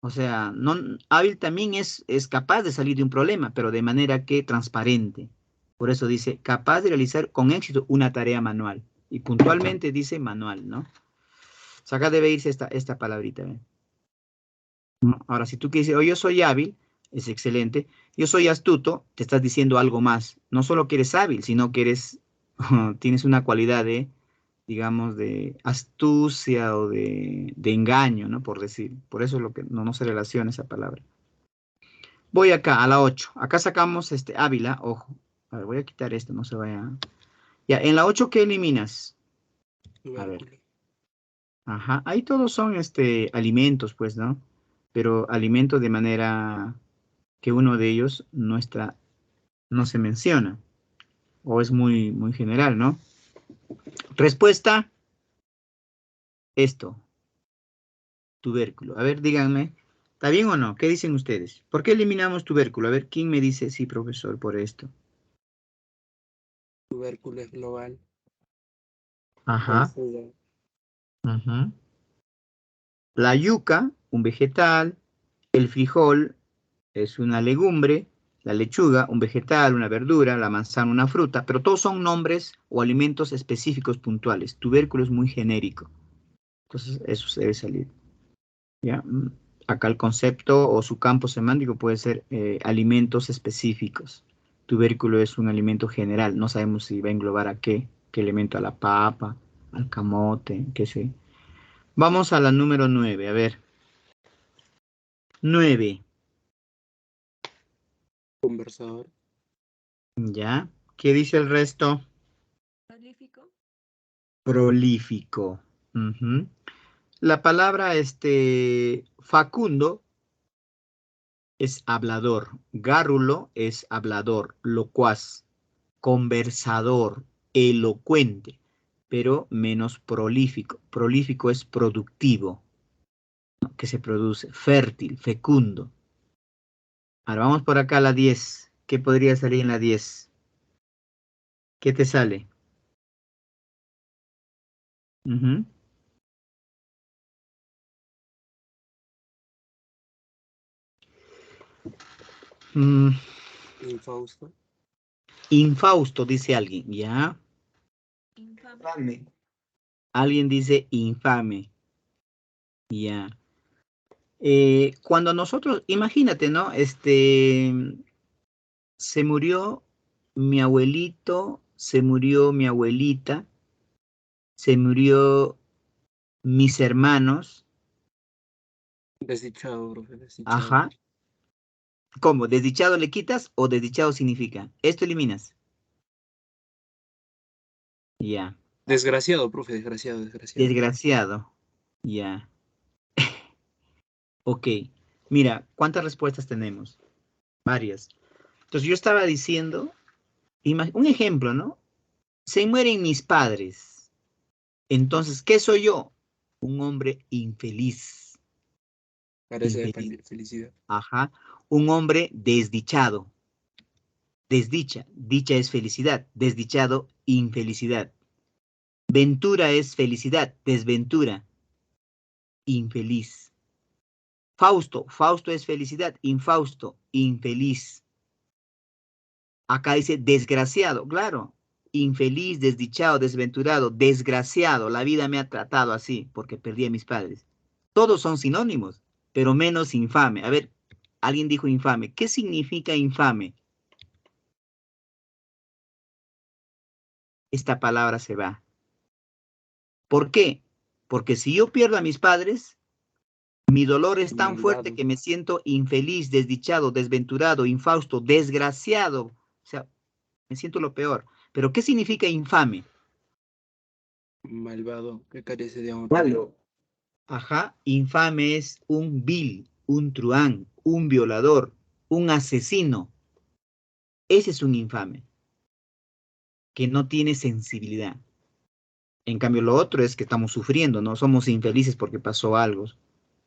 O sea, no, hábil también es capaz de salir de un problema, pero de manera que transparente. Por eso dice, capaz de realizar con éxito una tarea manual. Y puntualmente dice manual, ¿no? O sea, acá debe irse esta palabrita. ¿Eh? Ahora, si tú quieres decir, oh, yo soy hábil, es excelente. Yo soy astuto, te estás diciendo algo más. No solo que eres hábil, sino que eres, tienes una cualidad de, digamos, de astucia o de engaño, ¿no? Por decir. Por eso es lo que no se relaciona esa palabra. Voy acá, a la 8. Acá sacamos Ávila, ojo. A ver, voy a quitar esto, no se vaya. Ya, en la 8, ¿qué eliminas? A ver. Tubérculo. Ajá, ahí todos son alimentos, pues, ¿no? Pero alimentos de manera que uno de ellos no se menciona. O es muy, muy general, ¿no? Respuesta, esto. Tubérculo. A ver, díganme, ¿está bien o no? ¿Qué dicen ustedes? ¿Por qué eliminamos tubérculo? A ver, ¿quién me dice sí, profesor, por esto? Tubérculo es global. Ajá. Conjuga. Ujú. La yuca, un vegetal. El frijol es una legumbre. La lechuga, un vegetal, una verdura. La manzana, una fruta. Pero todos son nombres o alimentos específicos puntuales. Tubérculo es muy genérico. Entonces, eso se debe salir. ¿Ya? Acá el concepto o su campo semántico puede ser alimentos específicos. Tubérculo es un alimento general. No sabemos si va a englobar a qué elemento, a la papa, al camote, qué sé. Vamos a la número 9. A ver. 9. Conversador. ¿Ya? ¿Qué dice el resto? Prolífico. Prolífico. Ujú. La palabra facundo es hablador. Gárrulo es hablador, locuaz. Conversador, elocuente, pero menos prolífico. Prolífico es productivo, ¿no? Que se produce, fértil, fecundo. Ahora vamos por acá a la 10. ¿Qué podría salir en la 10? ¿Qué te sale? Ujú. Mm, Infausto. infausto, dice alguien, ¿ya? Infame. Infame. Alguien dice infame, ¿ya? Cuando nosotros, imagínate, ¿no? Se murió mi abuelito, se murió mi abuelita, se murió mis hermanos, Desdichado, profe, desdichado. ajá. ¿Cómo? ¿Desdichado le quitas o desdichado significa? Esto eliminas. Ya. Desgraciado, profe, desgraciado, desgraciado. Desgraciado. Ya. Ok. Mira, ¿cuántas respuestas tenemos? Varias. Entonces yo estaba diciendo, un ejemplo, ¿no? Se mueren mis padres. Entonces, ¿qué soy yo? Un hombre infeliz. Carece de Infeliz. felicidad. Ajá. Un hombre desdichado. Desdicha. Dicha es felicidad. Desdichado, infelicidad. Ventura es felicidad. Desventura, infeliz. Fausto. Fausto es felicidad. Infausto, infeliz. Acá dice desgraciado. Claro. Infeliz, desdichado, desventurado, desgraciado. La vida me ha tratado así porque perdí a mis padres. Todos son sinónimos, pero menos infame. A ver, alguien dijo infame. ¿Qué significa infame? Esta palabra se va. ¿Por qué? Porque si yo pierdo a mis padres, mi dolor es tan fuerte Malvado. que me siento infeliz, desdichado, desventurado, infausto, desgraciado. O sea, me siento lo peor. Pero ¿qué significa infame? Malvado, que carece de honra. Malo. Ajá, infame es un vil, un truán, un violador, un asesino. Ese es un infame, que no tiene sensibilidad. En cambio, lo otro es que estamos sufriendo, ¿no? Somos infelices porque pasó algo.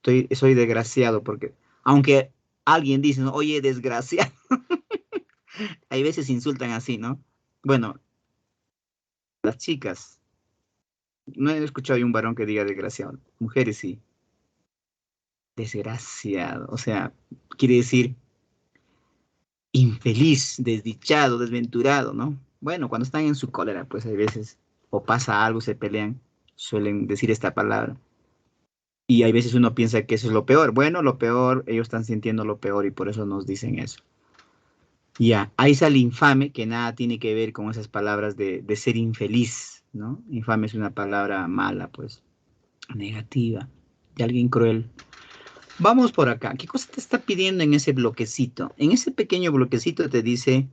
Soy desgraciado porque, aunque alguien dice, ¿no? Oye, desgraciado, hay veces insultan así, ¿no? Bueno, las chicas, no he escuchado a un varón que diga desgraciado. Mujeres sí. Desgraciado. O sea, quiere decir infeliz, desdichado, desventurado, ¿no? Bueno, cuando están en su cólera, pues hay veces, o pasa algo, se pelean, suelen decir esta palabra. Y hay veces uno piensa que eso es lo peor. Bueno, lo peor, ellos están sintiendo lo peor y por eso nos dicen eso. Ya, ahí sale infame, que nada tiene que ver con esas palabras de ser infeliz, ¿no? Infame es una palabra mala, pues, negativa, de alguien cruel. Vamos por acá. ¿Qué cosa te está pidiendo en ese bloquecito? En ese pequeño bloquecito te dice,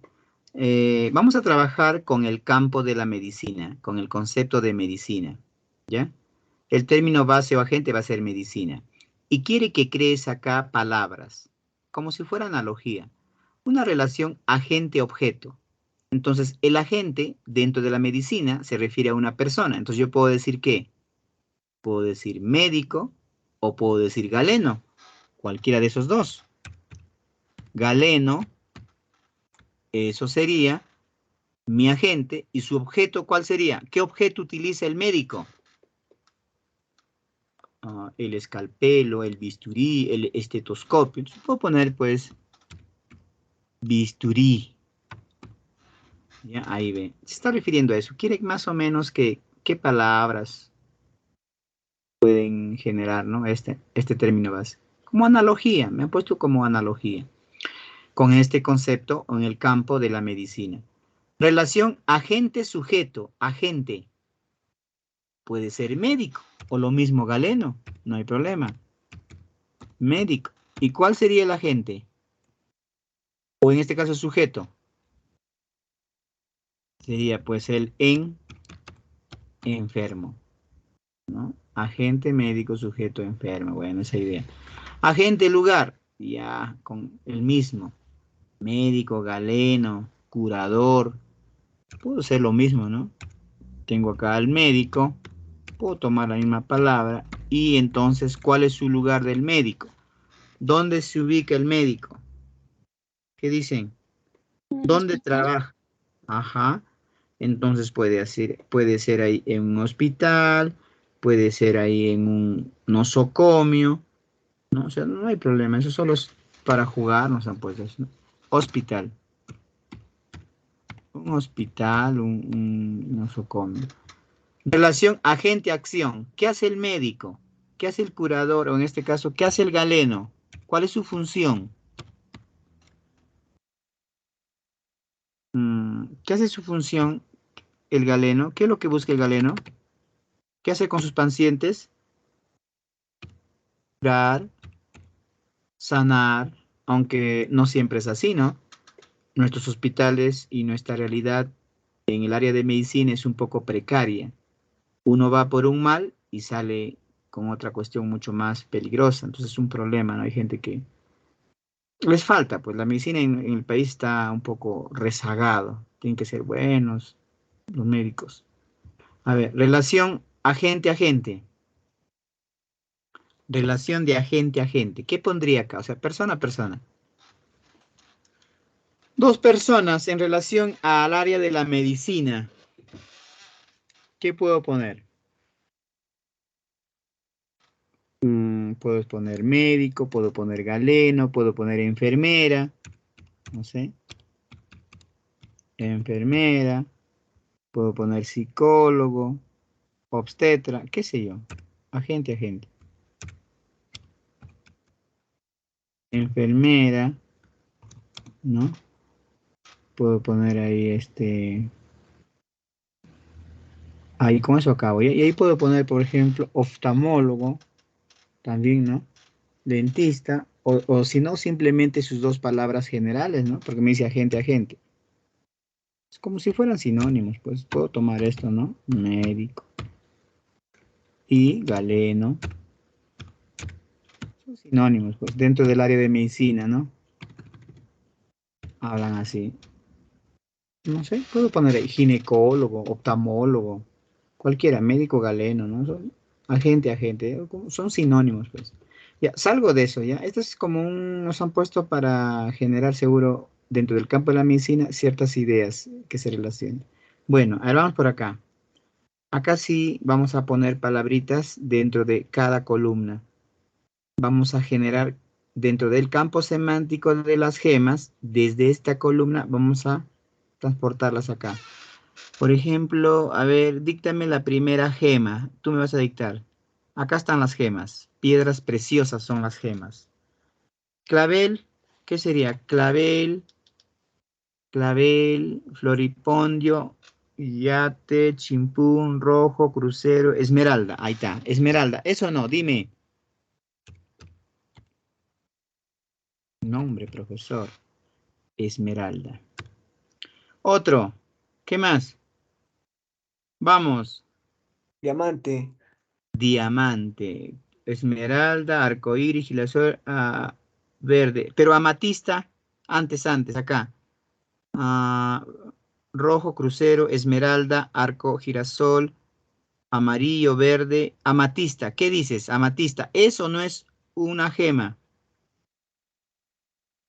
vamos a trabajar con el campo de la medicina, con el concepto de medicina, ¿ya? El término base o agente va a ser medicina. Y quiere que crees acá palabras, como si fuera analogía. Una relación agente-objeto. Entonces, el agente dentro de la medicina se refiere a una persona. Entonces, yo puedo decir ¿qué? Puedo decir médico o puedo decir galeno. Cualquiera de esos dos. Galeno, eso sería mi agente. ¿Y su objeto cuál sería? ¿Qué objeto utiliza el médico? El escalpelo, el bisturí, el estetoscopio. Entonces, puedo poner, pues, bisturí. ¿Ya? Ahí ve. Se está refiriendo a eso. Quiere más o menos que qué palabras pueden generar, ¿no? Este término base. Como analogía, me han puesto como analogía con este concepto en el campo de la medicina. Relación agente-sujeto. Agente puede ser médico o lo mismo galeno, no hay problema. Médico. ¿Y cuál sería el agente? O en este caso sujeto. Sería pues el enfermo, ¿no? Agente, médico, sujeto, enfermo. Bueno, esa idea. Agente, lugar. Ya con el mismo. Médico, galeno, curador. Puedo ser lo mismo, ¿no? Tengo acá al médico. Puedo tomar la misma palabra. Y entonces, ¿cuál es su lugar del médico? ¿Dónde se ubica el médico? ¿Qué dicen? ¿En el ¿Dónde hospital? trabaja? Ajá. Entonces puede ser ahí en un hospital, puede ser ahí en un nosocomio, ¿no? O sea, no hay problema, eso solo es para jugar, nos han puesto eso, ¿no? Hospital. Un hospital, un nosocomio. Relación agente-acción. ¿Qué hace el médico? ¿Qué hace el curador? O en este caso, ¿qué hace el galeno? ¿Cuál es su función? ¿Qué hace su función el galeno? ¿Qué es lo que busca el galeno? ¿Qué hace con sus pacientes? Curar, sanar, aunque no siempre es así, ¿no? Nuestros hospitales y nuestra realidad en el área de medicina es un poco precaria. Uno va por un mal y sale con otra cuestión mucho más peligrosa. Entonces es un problema, ¿no? Hay gente que les falta, pues la medicina en el país está un poco rezagado. Tienen que ser buenos los médicos. A ver, relación agente-agente. Relación de agente a agente. ¿Qué pondría acá? O sea, persona a persona. Dos personas en relación al área de la medicina. ¿Qué puedo poner? Puedo poner médico, puedo poner galeno, puedo poner enfermera. No sé. Enfermera. Puedo poner psicólogo, obstetra, qué sé yo. Agente, agente. Enfermera, ¿no? Puedo poner ahí ahí con eso acabo. Y ahí puedo poner, por ejemplo, oftalmólogo, también, ¿no? Dentista, o si no, simplemente sus dos palabras generales, ¿no? Porque me dice agente, agente. Es como si fueran sinónimos, pues puedo tomar esto, ¿no? Médico. Y galeno. Son sinónimos, pues, dentro del área de medicina, ¿no? Hablan así. No sé, puedo poner ahí ginecólogo, oftalmólogo, cualquiera, médico galeno, ¿no? Son agente, agente, son sinónimos, pues. Ya, salgo de eso, ¿ya? Esto es como nos han puesto para generar seguro dentro del campo de la medicina ciertas ideas que se relacionen. Bueno, ahora vamos por acá. Acá sí vamos a poner palabritas dentro de cada columna. Vamos a generar dentro del campo semántico de las gemas, desde esta columna vamos a transportarlas acá. Por ejemplo, a ver, díctame la primera gema. Tú me vas a dictar. Acá están las gemas. Piedras preciosas son las gemas. Clavel, ¿qué sería? Clavel, floripondio, yate, chimpún, rojo, crucero, esmeralda. Ahí está, esmeralda. Eso no, dime. Nombre, profesor. Esmeralda. Otro. ¿Qué más? Vamos. Diamante. Diamante. Esmeralda, arcoíris, girasol, verde. Pero amatista, antes, acá. Ah, rojo, crucero, esmeralda, arco, girasol, amarillo, verde, amatista. ¿Qué dices? Amatista. Eso no es una gema.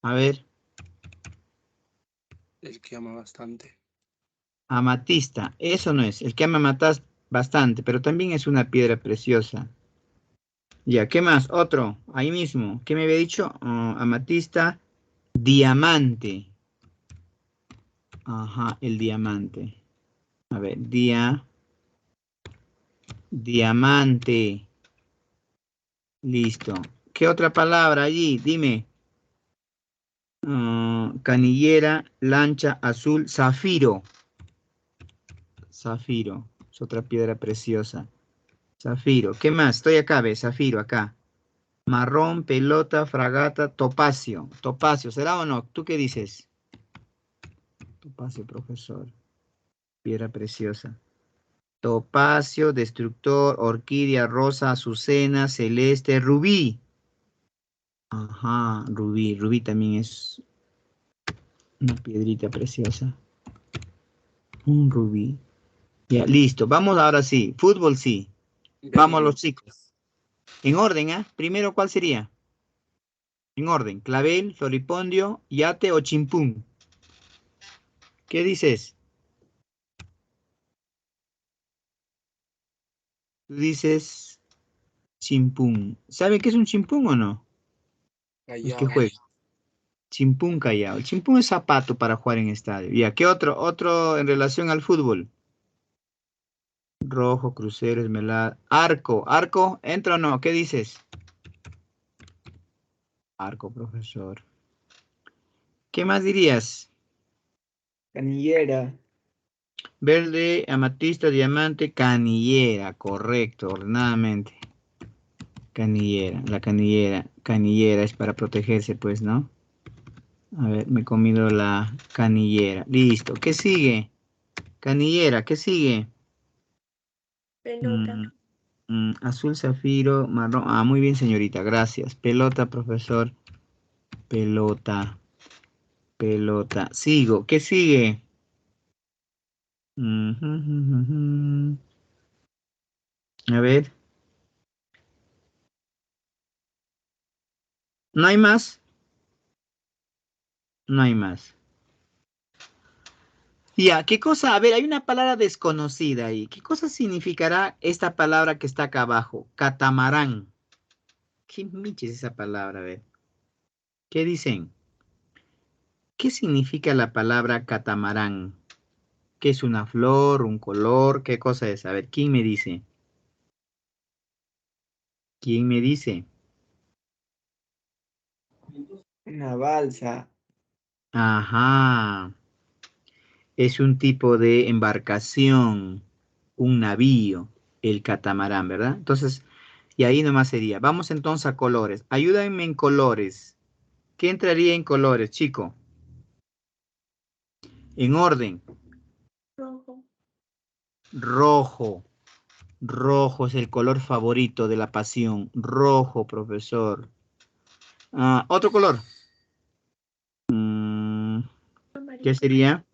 A ver. El que ama bastante. Amatista. Eso no es. El que ama matas bastante, pero también es una piedra preciosa. Ya, ¿qué más? Otro. Ahí mismo. ¿Qué me había dicho? Amatista. Diamante. Ajá, el diamante. A ver, diamante. Listo. ¿Qué otra palabra allí? Dime. Canillera, lancha, azul, zafiro. Zafiro. Es otra piedra preciosa. Zafiro. ¿Qué más? Estoy acá, ve. Zafiro, acá. Marrón, pelota, fragata, topacio. Topacio, ¿será o no? ¿Tú qué dices? Topacio, profesor. Piedra preciosa. Topacio, destructor, orquídea, rosa, azucena, celeste, rubí. Ajá, rubí. Rubí también es una piedrita preciosa. Un rubí. Ya, listo. Vamos ahora sí. Fútbol sí. Vamos los Veamos. chicos. En orden, ¿ah? Primero, ¿cuál sería? En orden. Clavel, floripondio, yate o chimpún. ¿Qué dices? Tú dices chimpún. ¿Sabe qué es un chimpún o no? Los que Callao. juegan. Chimpún Callao. El chimpún es zapato para jugar en estadio. Ya, ¿qué otro? Otro en relación al fútbol. Rojo, crucero, esmeralda. Arco. ¿Arco? ¿Entra o no? ¿Qué dices? Arco, profesor. ¿Qué más dirías? Canillera. Verde, amatista, diamante, canillera. Correcto, ordenadamente. Canillera, la canillera. Canillera es para protegerse, pues, ¿no? A ver, me he comido la canillera. Listo. ¿Qué sigue? Canillera, ¿qué sigue? Pelota. Mm, azul, zafiro, marrón. Ah, muy bien, señorita. Gracias. Pelota, profesor. Pelota. Pelota. Sigo. ¿Qué sigue? Ujú, ujú, ujú. A ver. ¿No hay más? No hay más. Ya, ¿qué cosa? A ver, hay una palabra desconocida ahí. ¿Qué cosa significará esta palabra que está acá abajo? Catamarán. ¿Qué miches es esa palabra? A ver. ¿Qué dicen? ¿Qué significa la palabra catamarán? ¿Qué es una flor, un color? ¿Qué cosa es? A ver, ¿quién me dice? ¿Quién me dice? Una balsa. Ajá. Es un tipo de embarcación, un navío, el catamarán, ¿verdad? Entonces, y ahí nomás sería. Vamos entonces a colores. Ayúdenme en colores. ¿Qué entraría en colores, chico? En orden. Rojo. Rojo. Rojo es el color favorito de la pasión. Rojo, profesor. Ah, otro color. ¿Qué Amarillo. sería?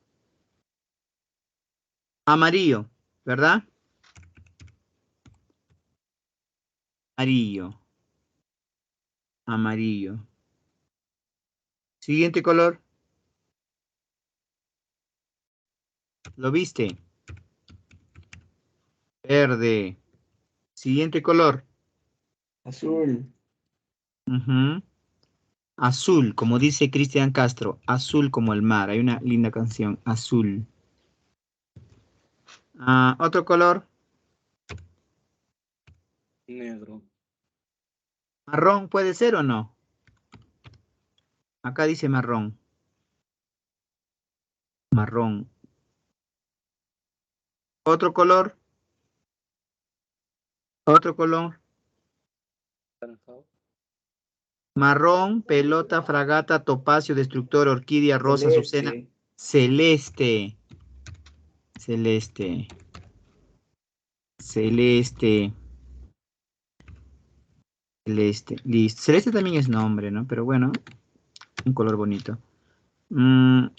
Amarillo, ¿verdad? Amarillo. Amarillo. Siguiente color. ¿Lo viste? Verde. Siguiente color. Azul. Ujú. Azul, como dice Cristian Castro. Azul como el mar. Hay una linda canción. Azul. Ah, otro color. Negro. Marrón puede ser o no. Acá dice marrón. Marrón. Otro color. Otro color. Anaranjado. Marrón, pelota, fragata, topacio, destructor, orquídea, rosa, azucena. Celeste. Celeste. Celeste. Celeste. Celeste. Listo. Celeste también es nombre, ¿no? Pero bueno, un color bonito.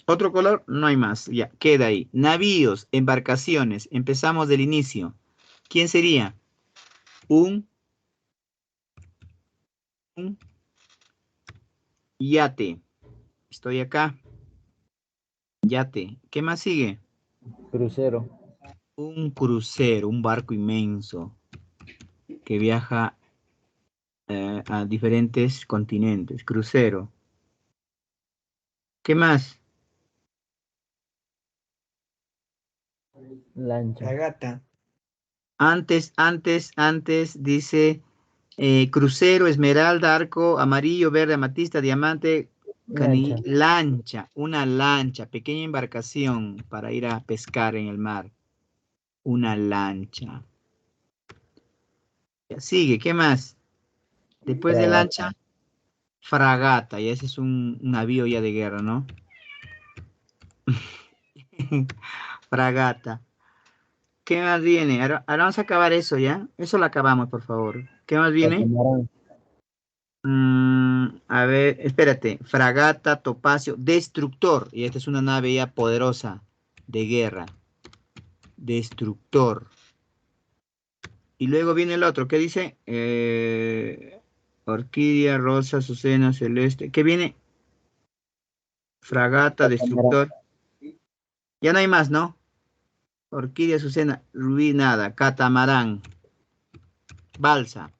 Otro color, no hay más. Ya, queda ahí. Navíos, embarcaciones. Empezamos del inicio. ¿Quién sería? Un, un yate. Estoy acá. Yate. ¿Qué más sigue? Crucero. Un crucero, un barco inmenso que viaja a diferentes continentes. Crucero. ¿Qué más? Lancha. Fragata. Antes dice crucero, esmeralda, arco, amarillo, verde, amatista, diamante, Lancha. lancha, una lancha, pequeña embarcación para ir a pescar en el mar. Una lancha. Ya, sigue, ¿qué más? Después de Fragata. lancha, fragata, y ese es un navío ya de guerra, ¿no? Fragata. ¿Qué más viene? Ahora vamos a acabar eso, ¿ya? Eso lo acabamos, por favor. ¿Qué más viene? Catamarán. A ver, espérate. Fragata, topacio, destructor. Y esta es una nave ya poderosa de guerra. Destructor. Y luego viene el otro. ¿Qué dice? Orquídea, rosa, azucena, celeste. ¿Qué viene? Fragata, Catamarán. destructor. Ya no hay más, ¿no? Orquídea, azucena, rubí, nada. Catamarán. balsa.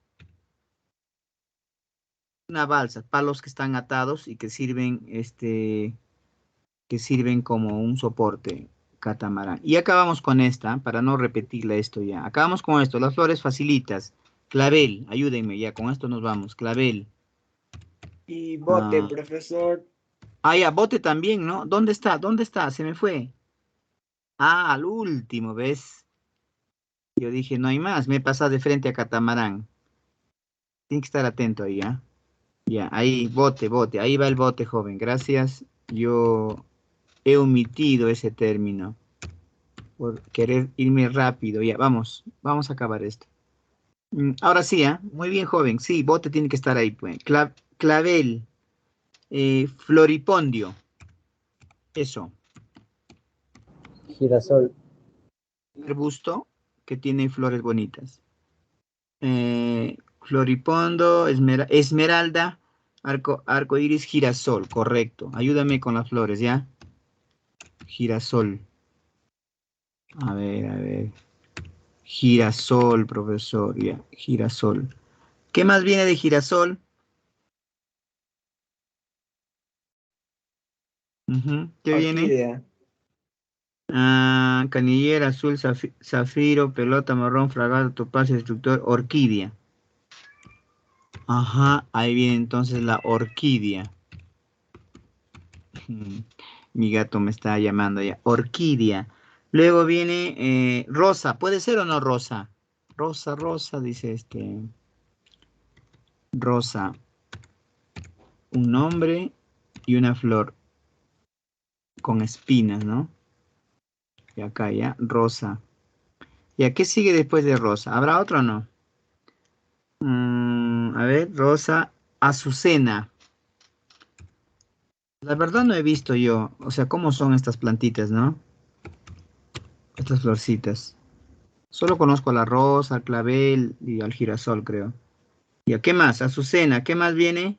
Una balsa, palos que están atados y que sirven, como un soporte, catamarán. Y acabamos con esta, para no repetirle esto ya. Acabamos con esto, las flores facilitas. Clavel, ayúdenme, ya con esto nos vamos. Clavel. Y bote, Ah. profesor. Ah, ya, bote también, ¿no? ¿Dónde está? ¿Dónde está? Se me fue. Ah, al último, ¿ves? Yo dije, no hay más. Me he pasado de frente a catamarán. Tiene que estar atento ahí, ¿ah? Ya, ahí, bote, bote. Ahí va el bote, joven. Gracias. Yo he omitido ese término por querer irme rápido. Ya, vamos. Vamos a acabar esto. Ahora sí, ¿ah? Muy bien, joven. Sí, bote tiene que estar ahí, pues. Clavel. Floripondio. Eso. Girasol. Arbusto que tiene flores bonitas. Floripondo, esmeralda, arco iris, girasol, correcto. Ayúdame con las flores, ¿ya? Girasol. A ver. Girasol, profesor, ya. Girasol. ¿Qué más viene de girasol? Ujú, ¿qué viene? Orquídea. Ah, canillera, azul, zafiro, pelota, marrón, fragata, topacio, destructor, orquídea. Ajá, ahí viene entonces la orquídea. Mi gato me está llamando ya. Orquídea. Luego viene rosa. ¿Puede ser o no rosa? Rosa, dice rosa. Un nombre y una flor con espinas, ¿no? Y acá ya, rosa. ¿Y a qué sigue después de rosa? ¿Habrá otro o no? A ver, rosa, azucena. La verdad no he visto yo, o sea, cómo son estas plantitas, ¿no? Estas florcitas. Solo conozco a la rosa, al clavel y al girasol, creo. ¿Y qué más? Azucena, ¿qué más viene?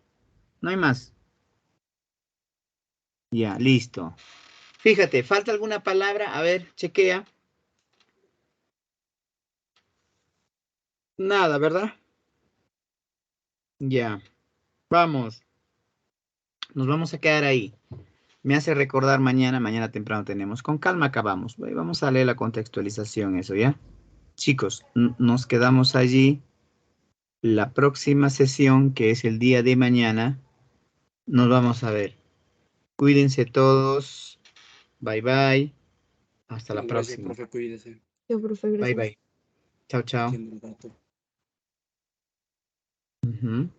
No hay más. Ya, listo. Fíjate, ¿falta alguna palabra? A ver, chequea. Nada, ¿verdad? Ya. Vamos. Nos vamos a quedar ahí. Me hace recordar mañana temprano tenemos. Con calma acabamos. Vamos a leer la contextualización, eso, ¿ya? Chicos, nos quedamos allí. La próxima sesión, que es el día de mañana, nos vamos a ver. Cuídense todos. Bye bye. Hasta la Gracias, próxima. profe, cuídese. Yo, profe, Bye gracias. bye. Chao, chao. Entiendo el dato. Ujú.